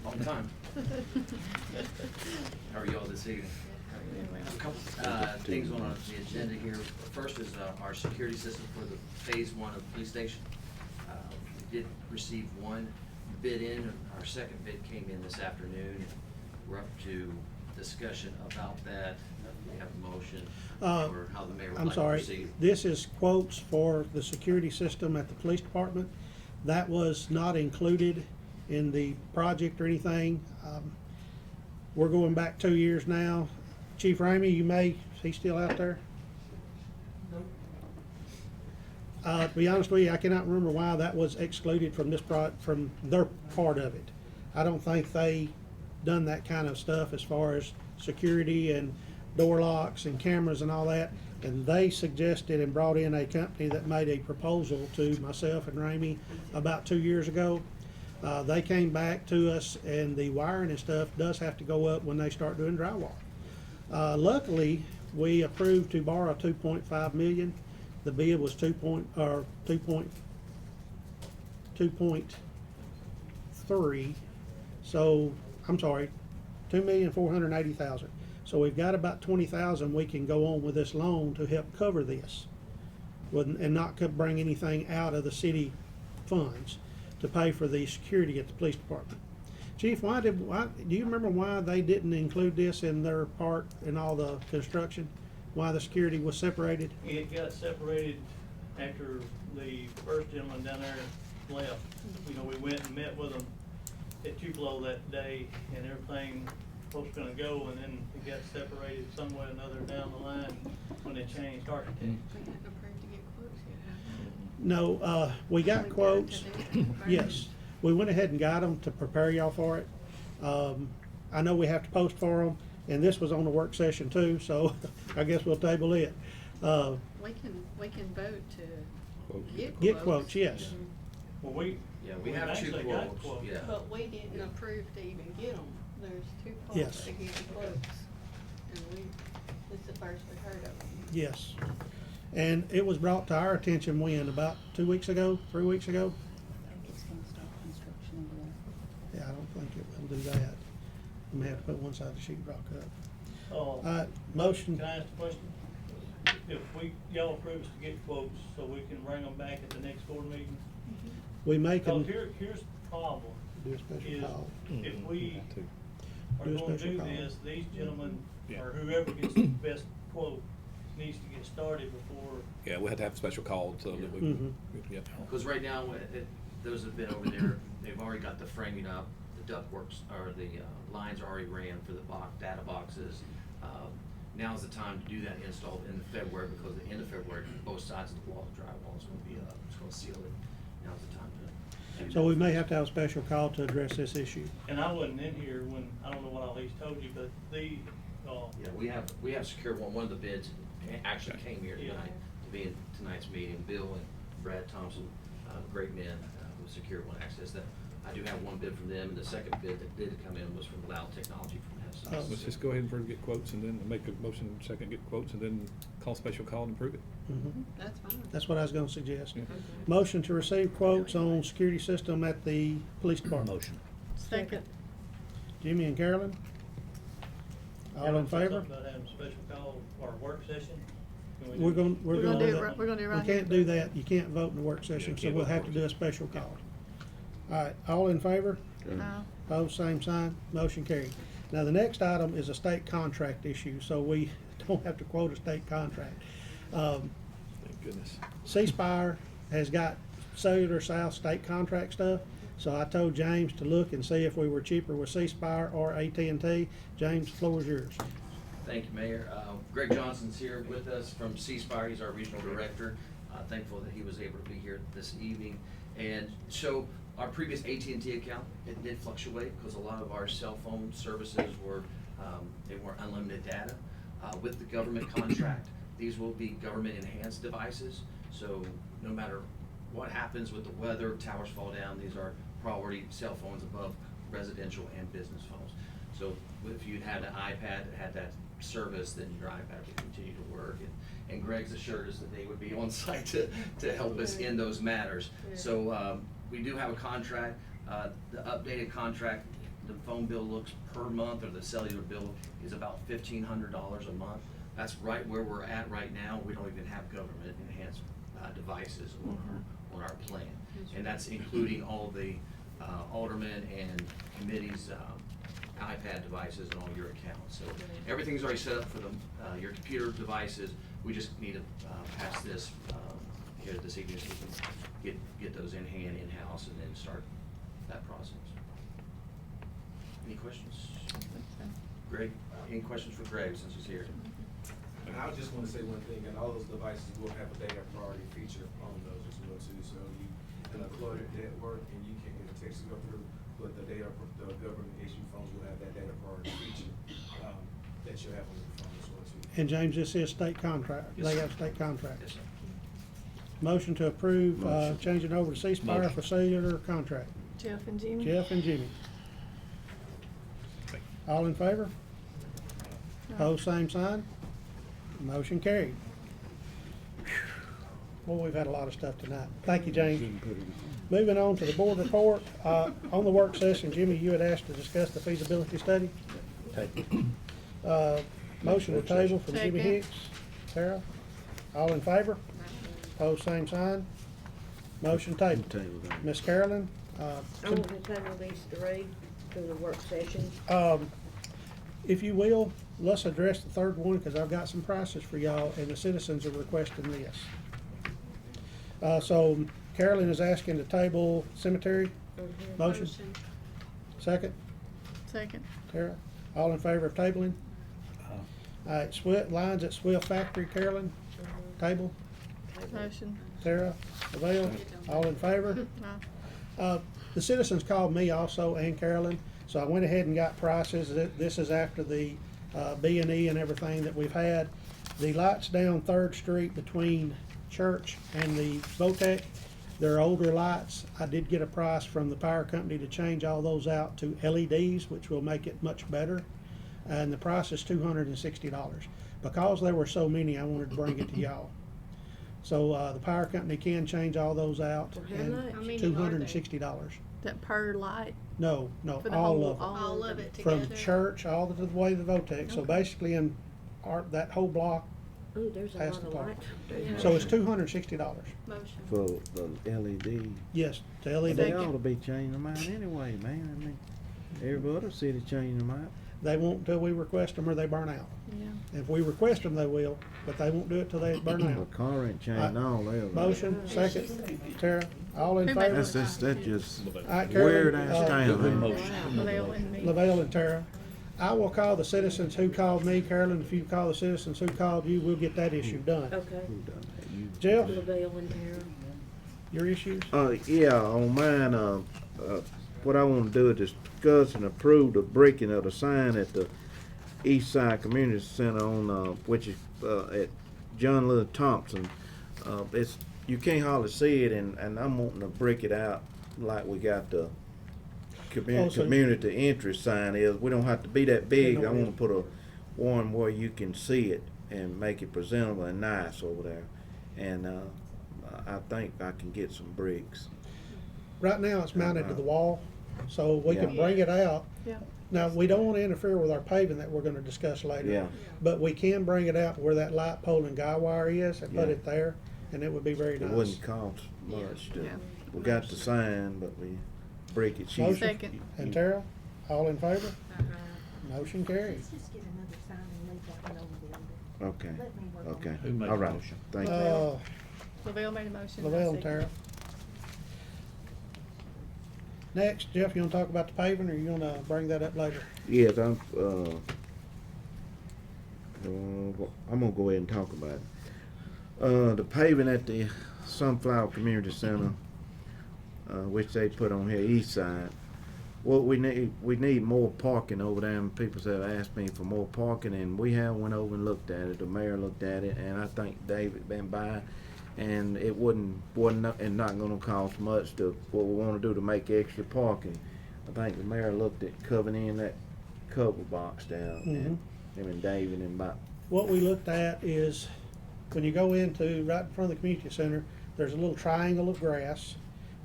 Long time. How are you all this evening? A couple things on the agenda here. First is our security system for the phase 1 of the police station. We did receive one bid in. Our second bid came in this afternoon. We're up to discussion about that. We have a motion or how the mayor would I'm like to sorry, proceed. this is quotes for the security system at the police department. That was not included in the project or anything. We're going back 2 years now. Chief Ramey, is he still out there? To be honest with you, I cannot remember why that was excluded from from their part of it. I don't think they done that kind of stuff as far as security and door locks and cameras and all that. And they suggested and brought in a company that made a proposal to myself and Ramey about 2 years ago. They came back to us, and the wiring and stuff does have to go up when they start doing drywall. Luckily, we approved to borrow 2.5 million. The bid was 2.3. So, I'm sorry, 2,480,000. So we've got about 20,000 we can go on with this loan to help cover this, and not bring anything out of the city funds to pay for the security at the police department. Chief, why do you remember why they didn't include this in their part in all the construction? Why the security was separated? It got separated after the first gentleman down there left. You know, we went and met with them at Tupelo that day, and everything was gonna go, and then it got separated some way or another down the line when they changed architects. No, we got quotes. Yes, we went ahead and got them to prepare y'all for it. I know we have to post for them, and this was on the work session too, so I guess we'll table it. We can vote to Get quotes, yes. Well, we have two actually got quotes, yeah. But we didn't approve to even get them. There's 2 Yes. quotes to get quotes. And this is the first we heard of them. Yes. And it was brought to our attention when, about 2 weeks ago, 3 weeks ago? Yeah, I don't think it will do that. We may have to put one side of the sheet rock up. Motion. Can I ask a question? If y'all approve us to get quotes, so we can bring them back at the next board meeting? We may Because here's the problem. Do a special is call. If we are Do a going to special do call. this, these gentlemen, or whoever gets the best quote, needs to get started before. Yeah, we had to have a special call so that we, yeah. Because right now, those have been over there, they've already got the framing up, the ductworks, or the lines are already ran for the data boxes. Now's the time to do that install in February, because at the end of February, both sides of the wall, the drywall is going to be up, it's going to seal it. Now's the time to. So we may have to have a special call to address this issue. And I wasn't in here when, I don't know what all these told you, but Yeah, we have secured one of the bids actually came here tonight to be in tonight's meeting. Bill and Brad Thompson, great men, who secured one access. That I do have one bid from them, and the second bid that did come in was from Loud Technology from Madison. Let's just go ahead and first get quotes and then make a motion, second get quotes, and then call special call and approve it. That's fine. That's what I was gonna suggest. Motion to receive quotes on security system at the police department. Motion. Second. Jimmy and Carolyn? All in favor? Something about having a special call or a work session? Can we We're do- gonna We're gonna do it right- we're gonna do it right We can't here. do that. You can't vote in the work session, so we'll have to do a special call. All right, all in favor? No. Opposed, same sign. Motion carried. Now, the next item is a state contract issue, so we don't have to quote a state contract. Thank goodness. C-Spire has got Cellular South state contract stuff, so I told James to look and see if we were cheaper with C-Spire or AT&T. James, the floor is yours. Thank you, Mayor. Greg Johnson's here with us from C-Spire. He's our regional director. Thankful that he was able to be here this evening. And so our previous AT&T account, it did fluctuate because a lot of our cell phone services were They weren't unlimited data. With the government contract, these will be government-enhanced devices, so no matter what happens with the weather, towers fall down, these are priority cell phones above residential and business phones. So if you'd had an iPad that had that service, then your iPad would continue to work. And Greg's assured us that they would be on site to help us in those matters. So we do have a contract. The updated contract, the phone bill looks per month, or the cellular bill is about $1,500 a month. That's right where we're at right now. We don't even have government enhanced devices on our plan. And that's including all the aldermen and committees' iPad devices and all your accounts. So everything's already set up for your computer devices. We just need to pass this here this evening so we can get those in hand, in-house, and then start that process. Any questions? Greg, any questions for Greg since he's here? And I just want to say one thing, and all those devices will have a data priority feature on those as well too. So you can upload it network and you can get a text to go through, but the government issued phones will have that data priority feature that you'll have on your phone as well too. And James, this is state contract. Yes, They sir. have state contracts. Yes, sir. Motion to approve, Motion. changing over to ceasefire Motion. for cellular contract. Jeff and Jimmy? Jeff and Jimmy. All in favor? Pose same sign. Motion carried. Boy, we've had a lot of stuff tonight. Thank you, James. Moving on to the board report. On the work session, Jimmy, you had asked to discuss the feasibility study. Motion to table from Jimmy Second. Hicks. Tara, all in favor? Pose same sign. Motion table. Miss Carolyn, I want to table these three to the work session. if you will, let's address the third one, because I've got some prices for y'all, and the citizens are requesting this. So Carolyn is asking to table cemetery. Motion? Second? Second. Tara, all in favor of tabling? All right, Swift, lines at Swift Factory, Carolyn, table. Motion. Tara, Lavelle, all in favor? The citizens called me also, and Carolyn, so I went ahead and got prices. This is after the B&E and everything that we've had. The lights down 3rd Street between Church and the Votech, they're older lights. I did get a price from the power company to change all those out to LEDs, which will make it much better. And the price is $260. Because there were so many, I wanted to bring it to y'all. So the power company can change all those out, For how and much? How many are $260. That per light? No, For the all whole- of them. all of it From together? Church all the way to the Votech. So Okay. basically in that whole block. Ooh, there's a past lot the of park. lights up there. So it's $260. Motion. For the LED. Yes, the LED. They ought to be changing them out anyway, man. I mean, every other city changing them out. They won't until we request them or they burn out. Yeah. If we request them, they will, but they won't do it till they burn The out. car ain't changing all that. Motion, second. Tara, all in Who made favor? That's just All right, Carolyn, weird ass town, man. Lavelle and me. Lavelle and Tara. I will call the citizens who called me. Carolyn, if you call the citizens who called you, we'll get that issue done. Okay. Jeff, Lavelle and Tara. your issues? Yeah, on mine, what I wanna do is discuss and approve the breaking of the sign at the East Side Community Center on, which is, at John Lewis Thompson. It's, you can't hardly see it, and I'm wanting to break it out like we got the community interest sign is. We don't have to be that big. I wanna put one where you can see it and make it presentable and nice over there. And, I think I can get some bricks. Right now, it's mounted to the wall, so we can Yeah. bring it out. Yeah. Now, we don't want to interfere with our paving that we're gonna discuss later. Yeah. But we can bring it out where that light pole and guy wire is and put Yeah. it there, and it would be very It nice. wouldn't cost much to, Yeah. we got the sign, but we break it cheap. Motion. Second. And Tara, all in favor? Motion carried. Let's just get another sign and leave that one over the Okay, Let me work on okay, Who made all the right, motion? thank you. Lavelle made a motion. Lavelle and I Tara. second. Next, Jeff, you wanna talk about the paving, or you gonna bring that up later? Yes, I'm gonna go ahead and talk about it. The paving at the Sunflower Community Center, which they put on here, east side, Well, we need more parking over there, and people have asked me for more parking, and we have went over and looked at it. The mayor looked at it, and I think David been by, and it and not gonna cost much to what we wanna do to make extra parking. I think the mayor looked at covering in that cover box down, and him and David and about. What we looked at is, when you go into, right in front of the community center, there's a little triangle of grass.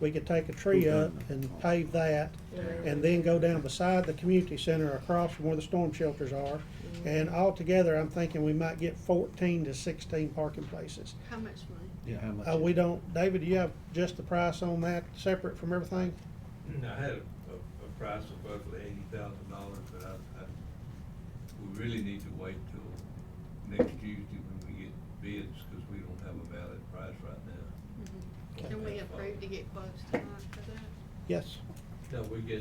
We could take a tree up and pave that, and then go down beside the community center across from where the storm shelters are. And altogether, I'm thinking we might get 14 to 16 parking places. How much money? Yeah, how much? We don't, David, do you have just the price on that, separate from everything? I had a price of roughly $80,000, but we really need to wait till next Tuesday when we get bids, because we don't have a valid price right now. Can we approve to get quotes tonight for that? Yes. No, we've got,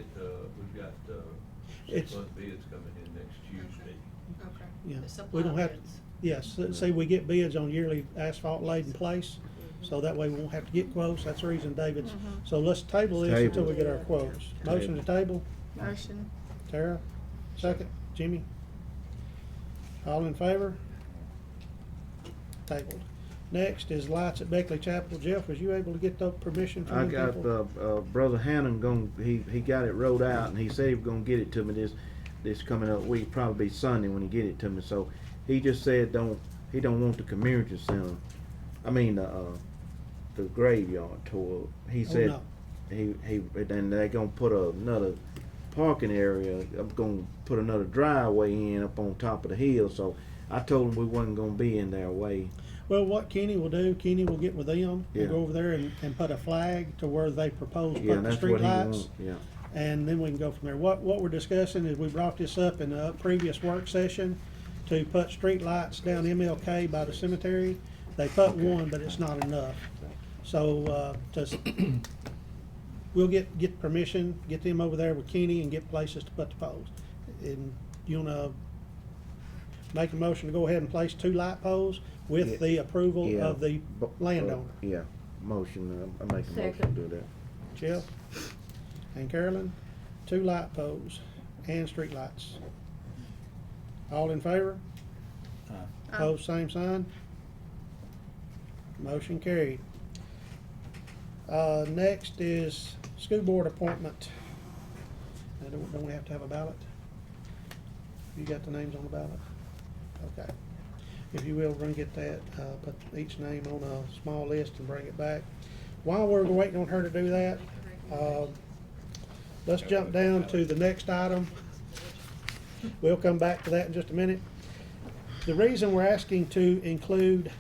It's- 6 month bids coming in next Tuesday. Okay. Yeah, The we don't supply have, bids. yes, see, we get bids on yearly asphalt laid in place, so that way we won't have to get quotes, that's the reason David's, so let's table this until we get our quotes. Motion to table, Motion. Tara, second, Jimmy. All in favor? Tabled. Next is lights at Beckley Chapel. Jeff, was you able to get the permission I from them got, people? Brother Hannon he got it wrote out, and he said he was gonna get it to me this coming up week, probably Sunday when he get it to me, so he just said he don't want the community center, I mean, the graveyard tore up. He said, no. then they gonna put another parking area, I'm gonna put another driveway in up on top of the hill, so I told him we wasn't gonna be in their way. Well, what Kenny will do, Kenny will get with them Yeah. and go over there and put a flag to where they propose Yeah, put the that's street what he lights. want, yeah. And then we can go from there. What we're discussing is, we brought this up in a previous work session to put street lights down MLK by the cemetery. They put one, but it's not enough. So, we'll get permission, get them over there with Kenny and get places to put the poles. And you wanna make a motion to go ahead and place 2 light poles with the approval Yeah, of the landowner? Yeah, motion, I make a motion to Second. do that. Jeff and Carolyn, 2 light poles and street lights. All in favor? Pose same sign. Motion carried. Next is school board appointment. Now, don't we have to have a ballot? You got the names on the ballot? Okay. If you will, bring get that, put each name on a small list and bring it back. While we're waiting on her to do that, let's jump down to the next item. We'll come back to that in just a minute. The reason we're asking to include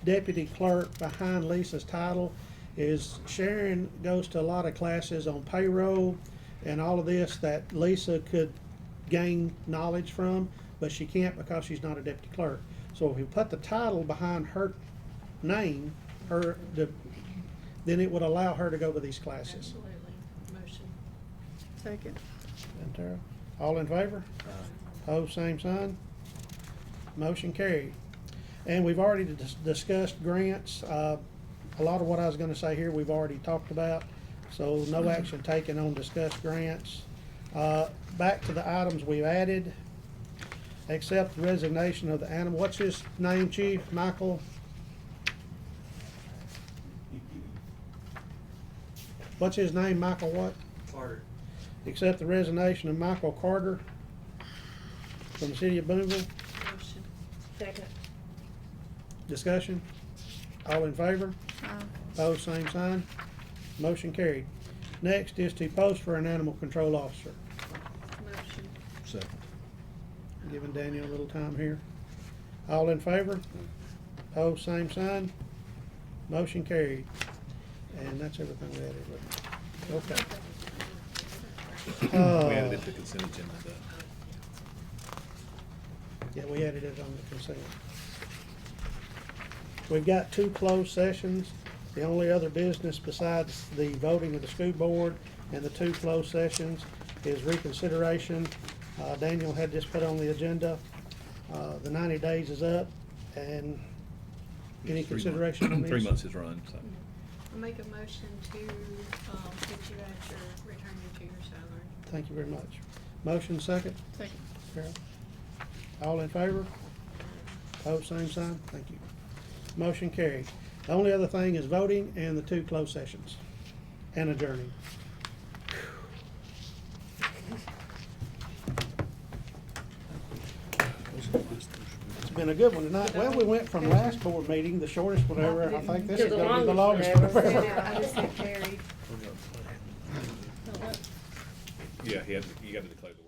deputy clerk behind Lisa's title is Sharon goes to a lot of classes on payroll and all of this that Lisa could gain knowledge from, but she can't because she's not a deputy clerk. So if we put the title behind her name, then it would allow her to go to these classes. Absolutely. Motion. Second. And Tara, all in favor? Pose same sign. Motion carried. And we've already discussed grants. A lot of what I was gonna say here, we've already talked about, so no action taken on discussed grants. Back to the items we've added. Accept the resignation of the animal, what's his name, Chief? Michael? What's his name, Michael what? Carter. Accept the resignation of Michael Carter from the city of Booneville. Motion. Second. Discussion? All in favor? Pose same sign. Motion carried. Next is to post for an animal control officer. Motion. Second. Giving Daniel a little time here. All in favor? Pose same sign. Motion carried. And that's everything we added, wasn't it? Okay. We added it to the consent agenda. Yeah, we added it on the consent. We've got 2 closed sessions. The only other business besides the voting of the school board and the 2 closed sessions is reconsideration. Daniel had this put on the agenda. The 90 days is up, and any 3 months. consideration on this? 3 months is run, so. I make a motion to, put you at your, return you to your salary. Thank you very much. Motion second? Second. Carol? All in favor? Opposed, same sign? Thank you. Motion carried. The only other thing is voting and the 2 closed sessions and adjourning. It's been a good one tonight. Well, we went from last board meeting, the shortest whatever, I think this is gonna be the longest one ever. I just hit carry. Yeah, you got to declare the.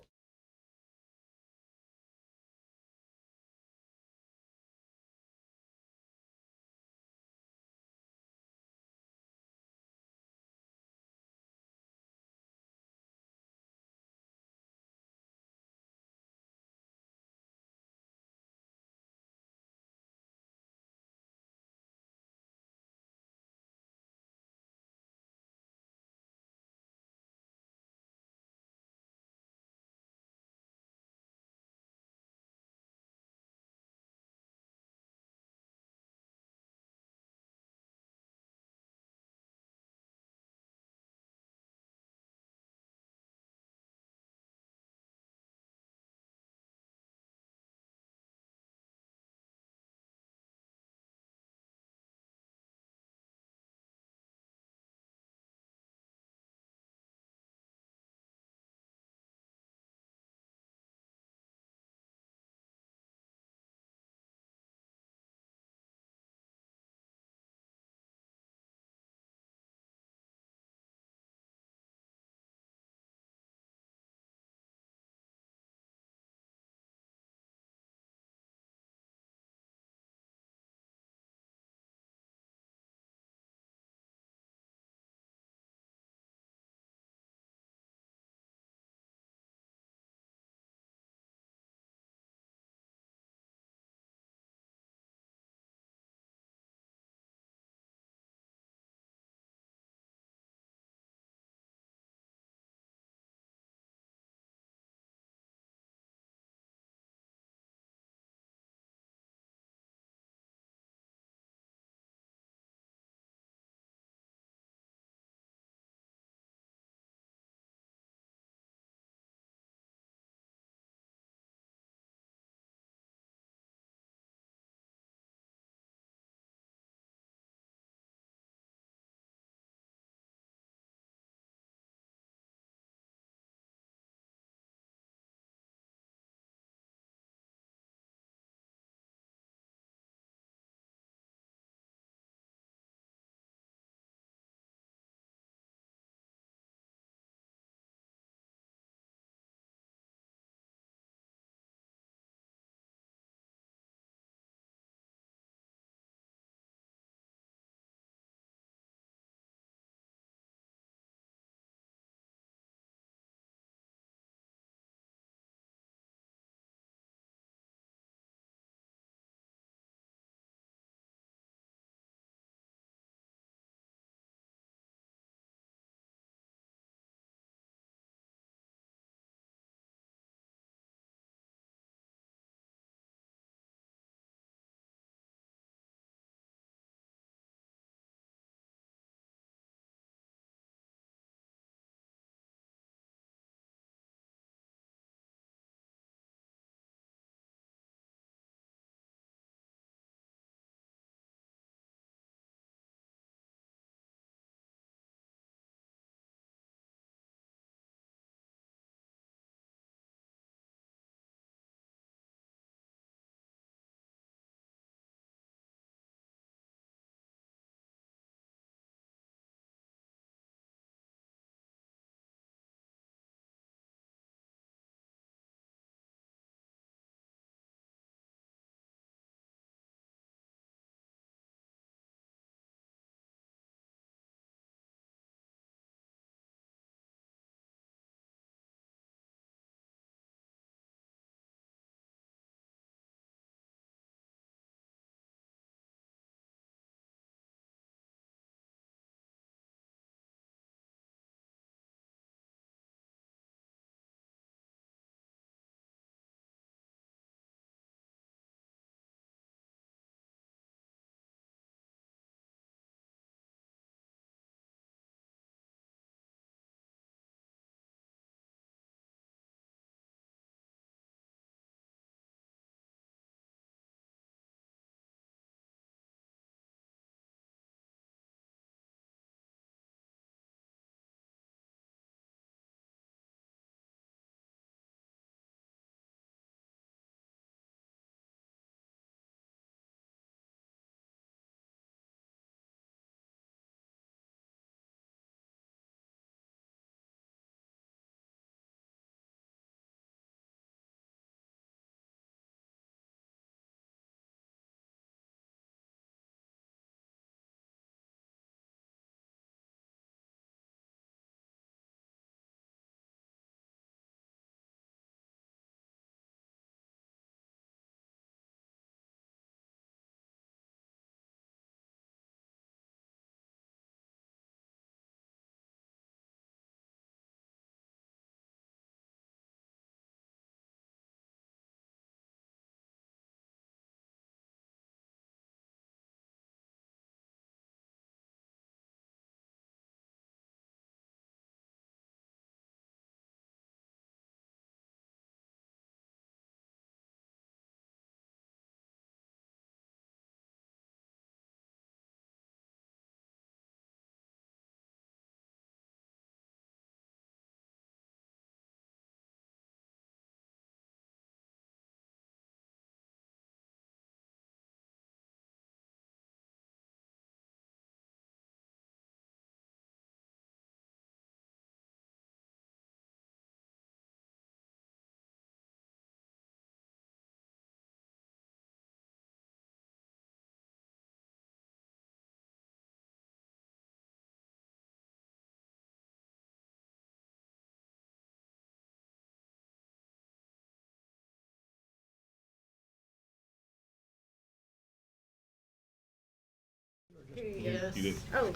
Yes. You did. Oh.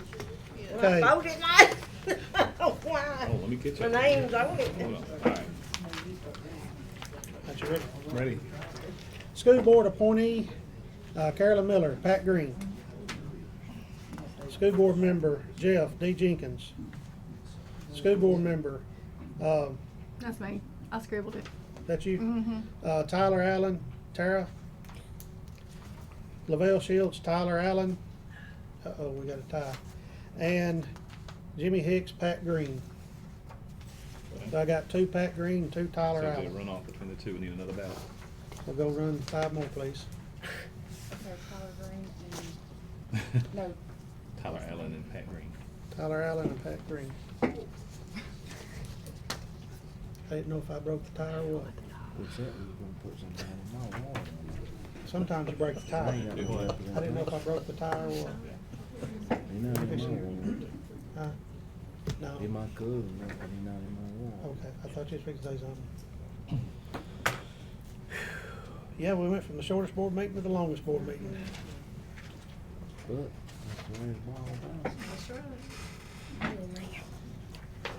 Okay. I voted aye. Why? Oh, let me get you. My name's on it. Hold on. All right. Got you ready? Ready? School board appointee, Carolyn Miller, Pat Green. School board member, Jeff D. Jenkins. School board member, That's me. I scribbled it. that's you? Mm-hmm. Tyler Allen, Tara. Lavelle Shields, Tyler Allen. Uh-oh, we got a tie. And Jimmy Hicks, Pat Green. So I got 2 Pat Green and 2 Tyler So Allen. to run off between the two, we need another ballot. We'll go run 5 more, please. No. Tyler Allen and Pat Green. Tyler Allen and Pat Green. I didn't know if I broke the tie or what. What's that? We was gonna put some down in my water. Sometimes you break the tie. I ain't got no weapon. I didn't know if I broke the tie or what. He not in my water. Huh? No. He my cousin, but he not in my water. Okay, I thought you was fixing to say something. Yeah, we went from the shortest board meeting to the longest board meeting. But that's where it's boiled down. That's right.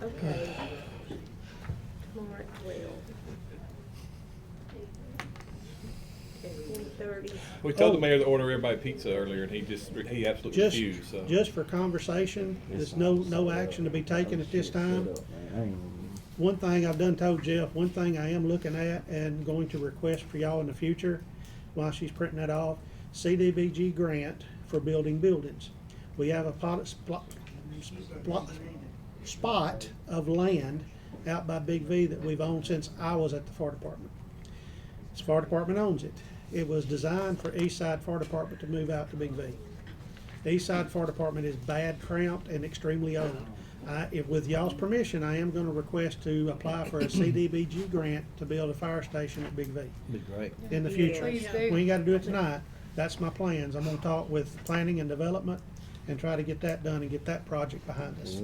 Okay. Tomorrow at 12. At 4:30. We told the mayor to order everybody pizza earlier, and he absolutely Just, refused, so. just for conversation, there's no action to be taken at this time. One thing I've done told Jeff, one thing I am looking at and going to request for y'all in the future, while she's printing that off, CDBG grant for building buildings. We have a spot of land out by Big V that we've owned since I was at the fire department. The fire department owns it. It was designed for East Side Fire Department to move out to Big V. The East Side Fire Department is bad, cramped, and extremely old. If with y'all's permission, I am gonna request to apply for a CDBG grant to build a fire station at Big V Be great. in the future. Please do. We ain't gotta do it tonight. That's my plans. I'm gonna talk with planning and development and try to get that done and get that project behind us.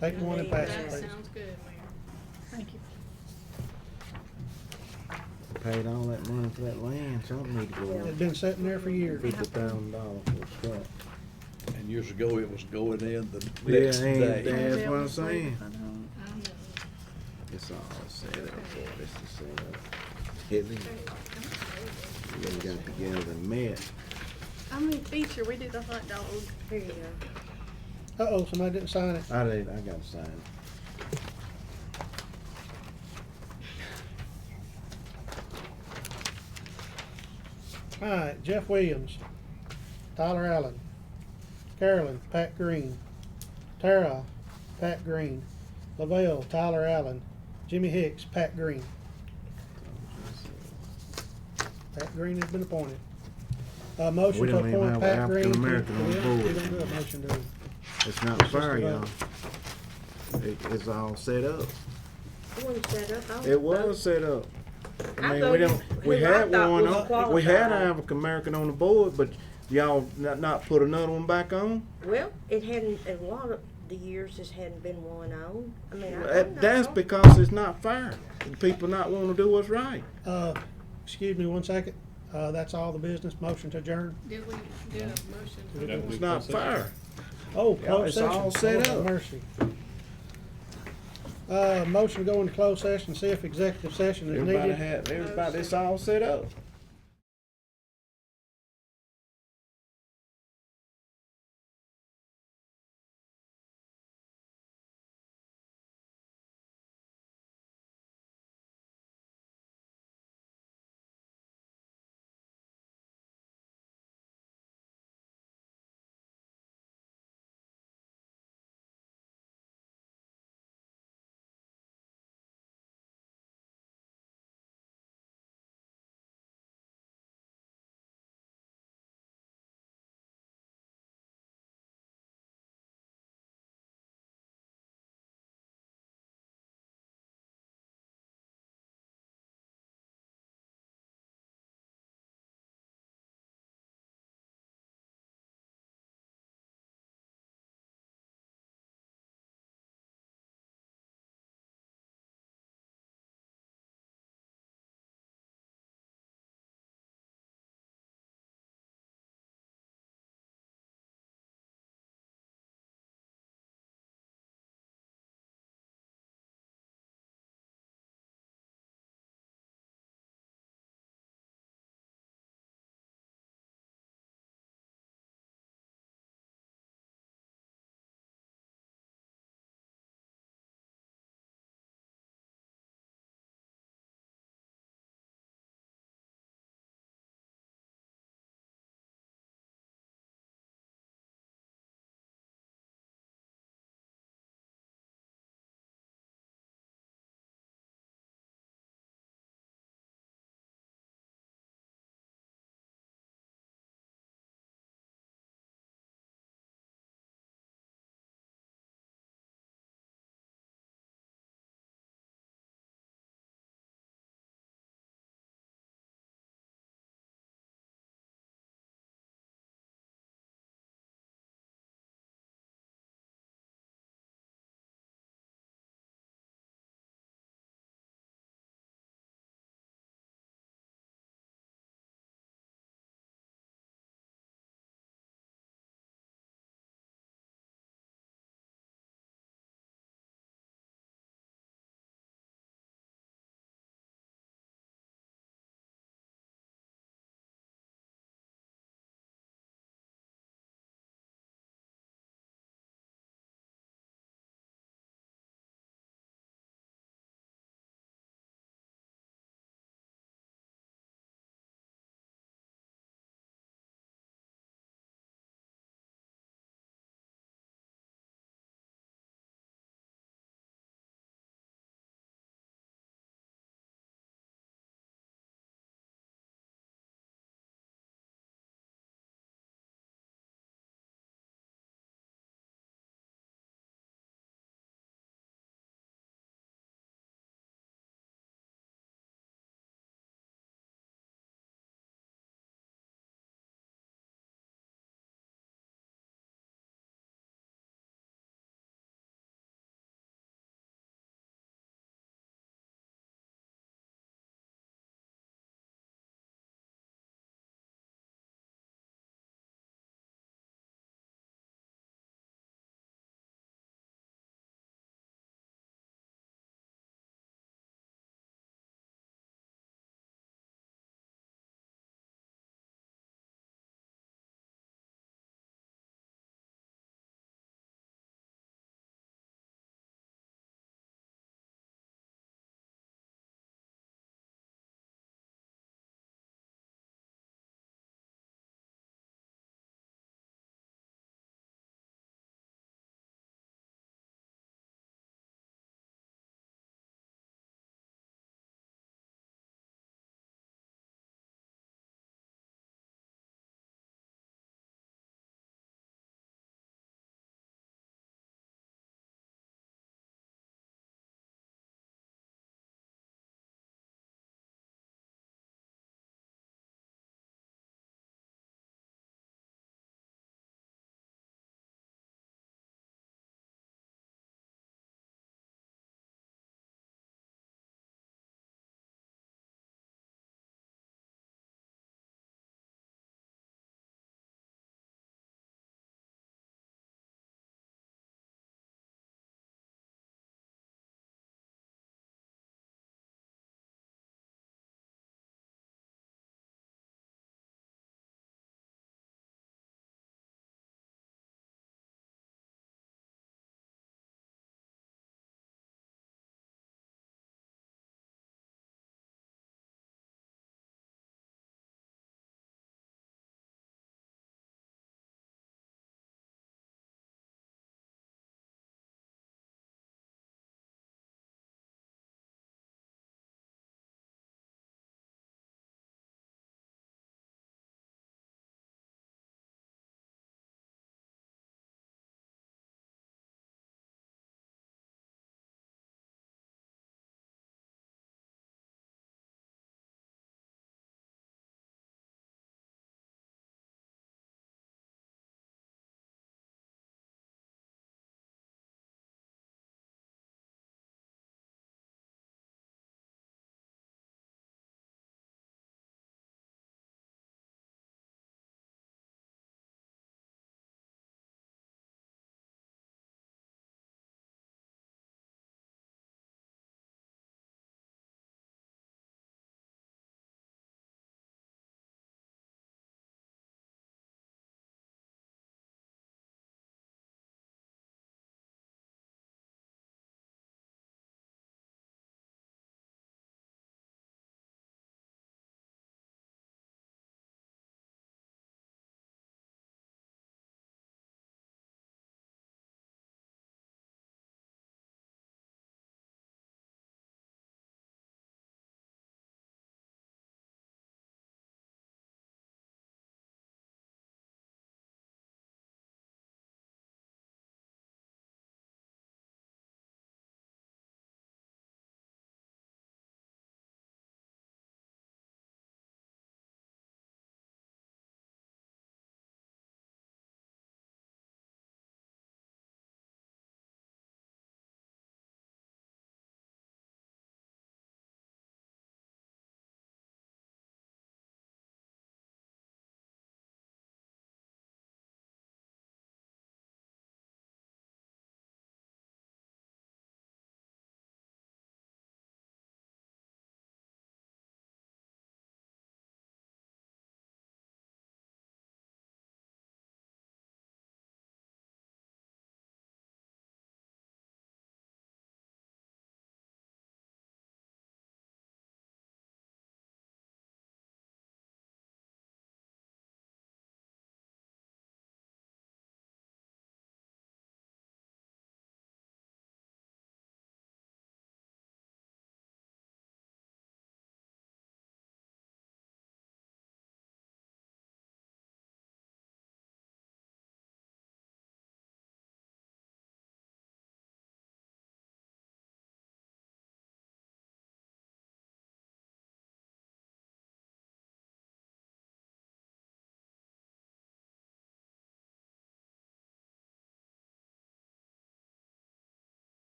Take one and pass it, That please. sounds good, Mayor. Thank you. Paid all that money for that land, something need to go It's on. been sitting there for years. $50,000 for scrap. And years ago, it was going in the Yeah, next day. that's what I'm saying. I don't. It's all set up, boy, this is set up. Hit me. We done got together and met. I mean, feature, we did the hot dog. Here you go. Uh-oh, somebody didn't sign it. I gotta sign it. All right, Jeff Williams, Tyler Allen, Carolyn, Pat Green, Tara, Pat Green, Lavelle, Tyler Allen, Jimmy Hicks, Pat Green. Pat Green has been appointed. Motion We to don't even appoint have Pat an Green. African American on the We board. don't do a motion, do we? It's not It's fair, just a y'all. vote. It's all set up. It wasn't set up. I was It was voting. set up. I I mean, thought we don't, we who I had thought one was on, we had an qualified. African American on the board, but y'all not put another one back on? Well, it hadn't, a lot of the years, this hadn't been one on. I mean, I'm not That's wrong. because it's not fair. People not wanting to do what's right. Excuse me one second. That's all the business. Motion to adjourn. Did we do a motion? Did we do It's not fair. Oh, Yeah, closed it's session. all set Oh, up. Mercy. Motion to go into closed session, see if executive session is Everybody needed. everybody, it's all set up.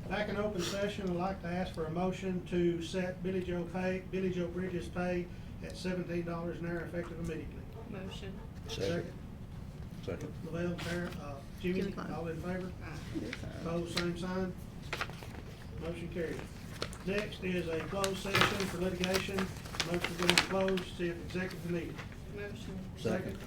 Back in open session, I'd like to ask for a motion to set Billy Joe Bridges' pay at $17 an hour effective immediately. Motion. Second. Second. Lavelle, Tara, Jimmy, Jimmy Klein. all in favor? Opposed, same sign. Motion carried. Next is a closed session for litigation. Motion to go into closed, see if executive is needed. Motion. Second.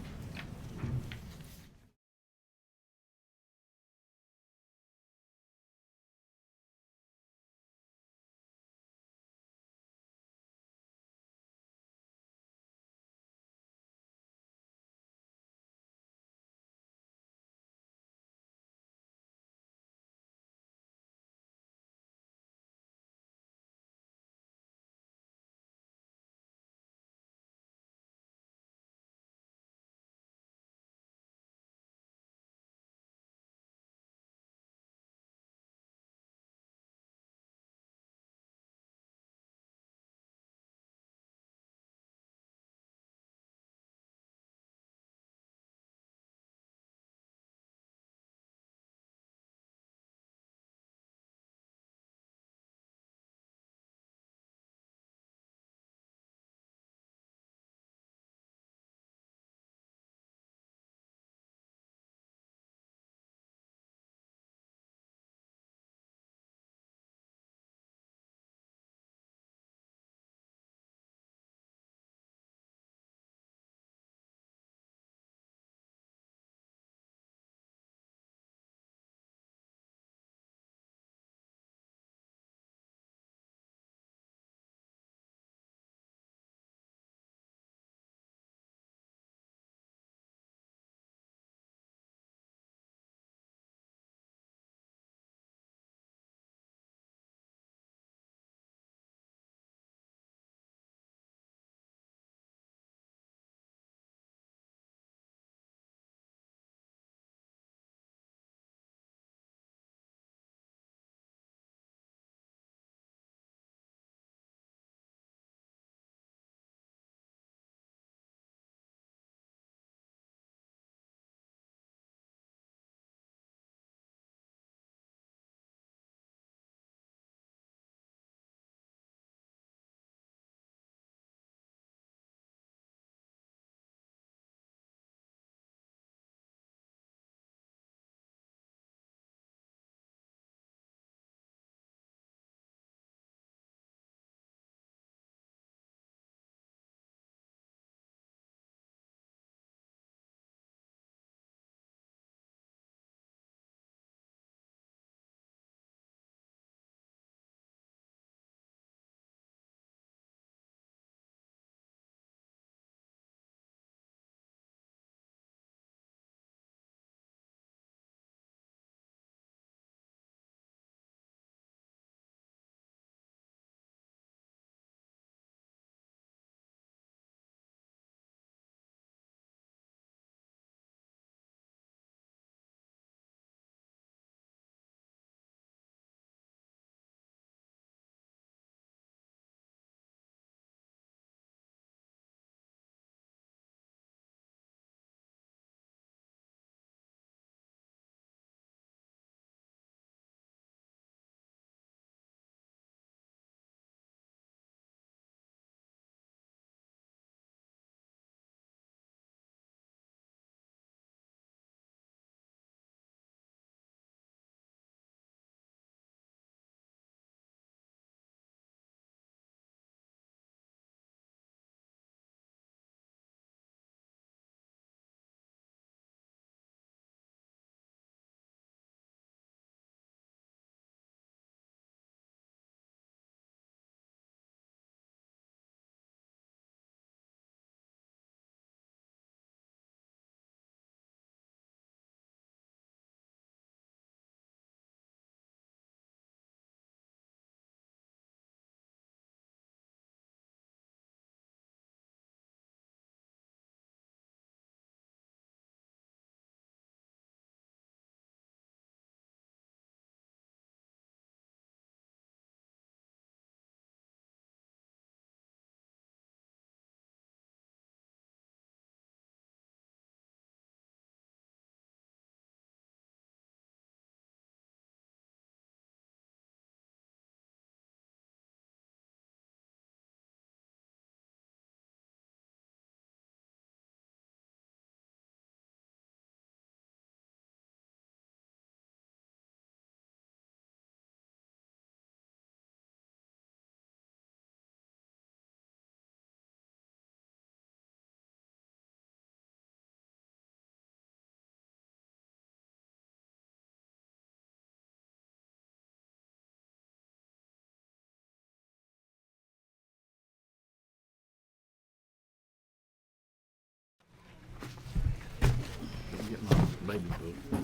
baby pool.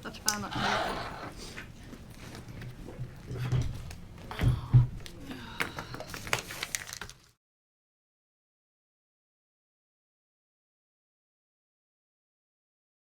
I try not to.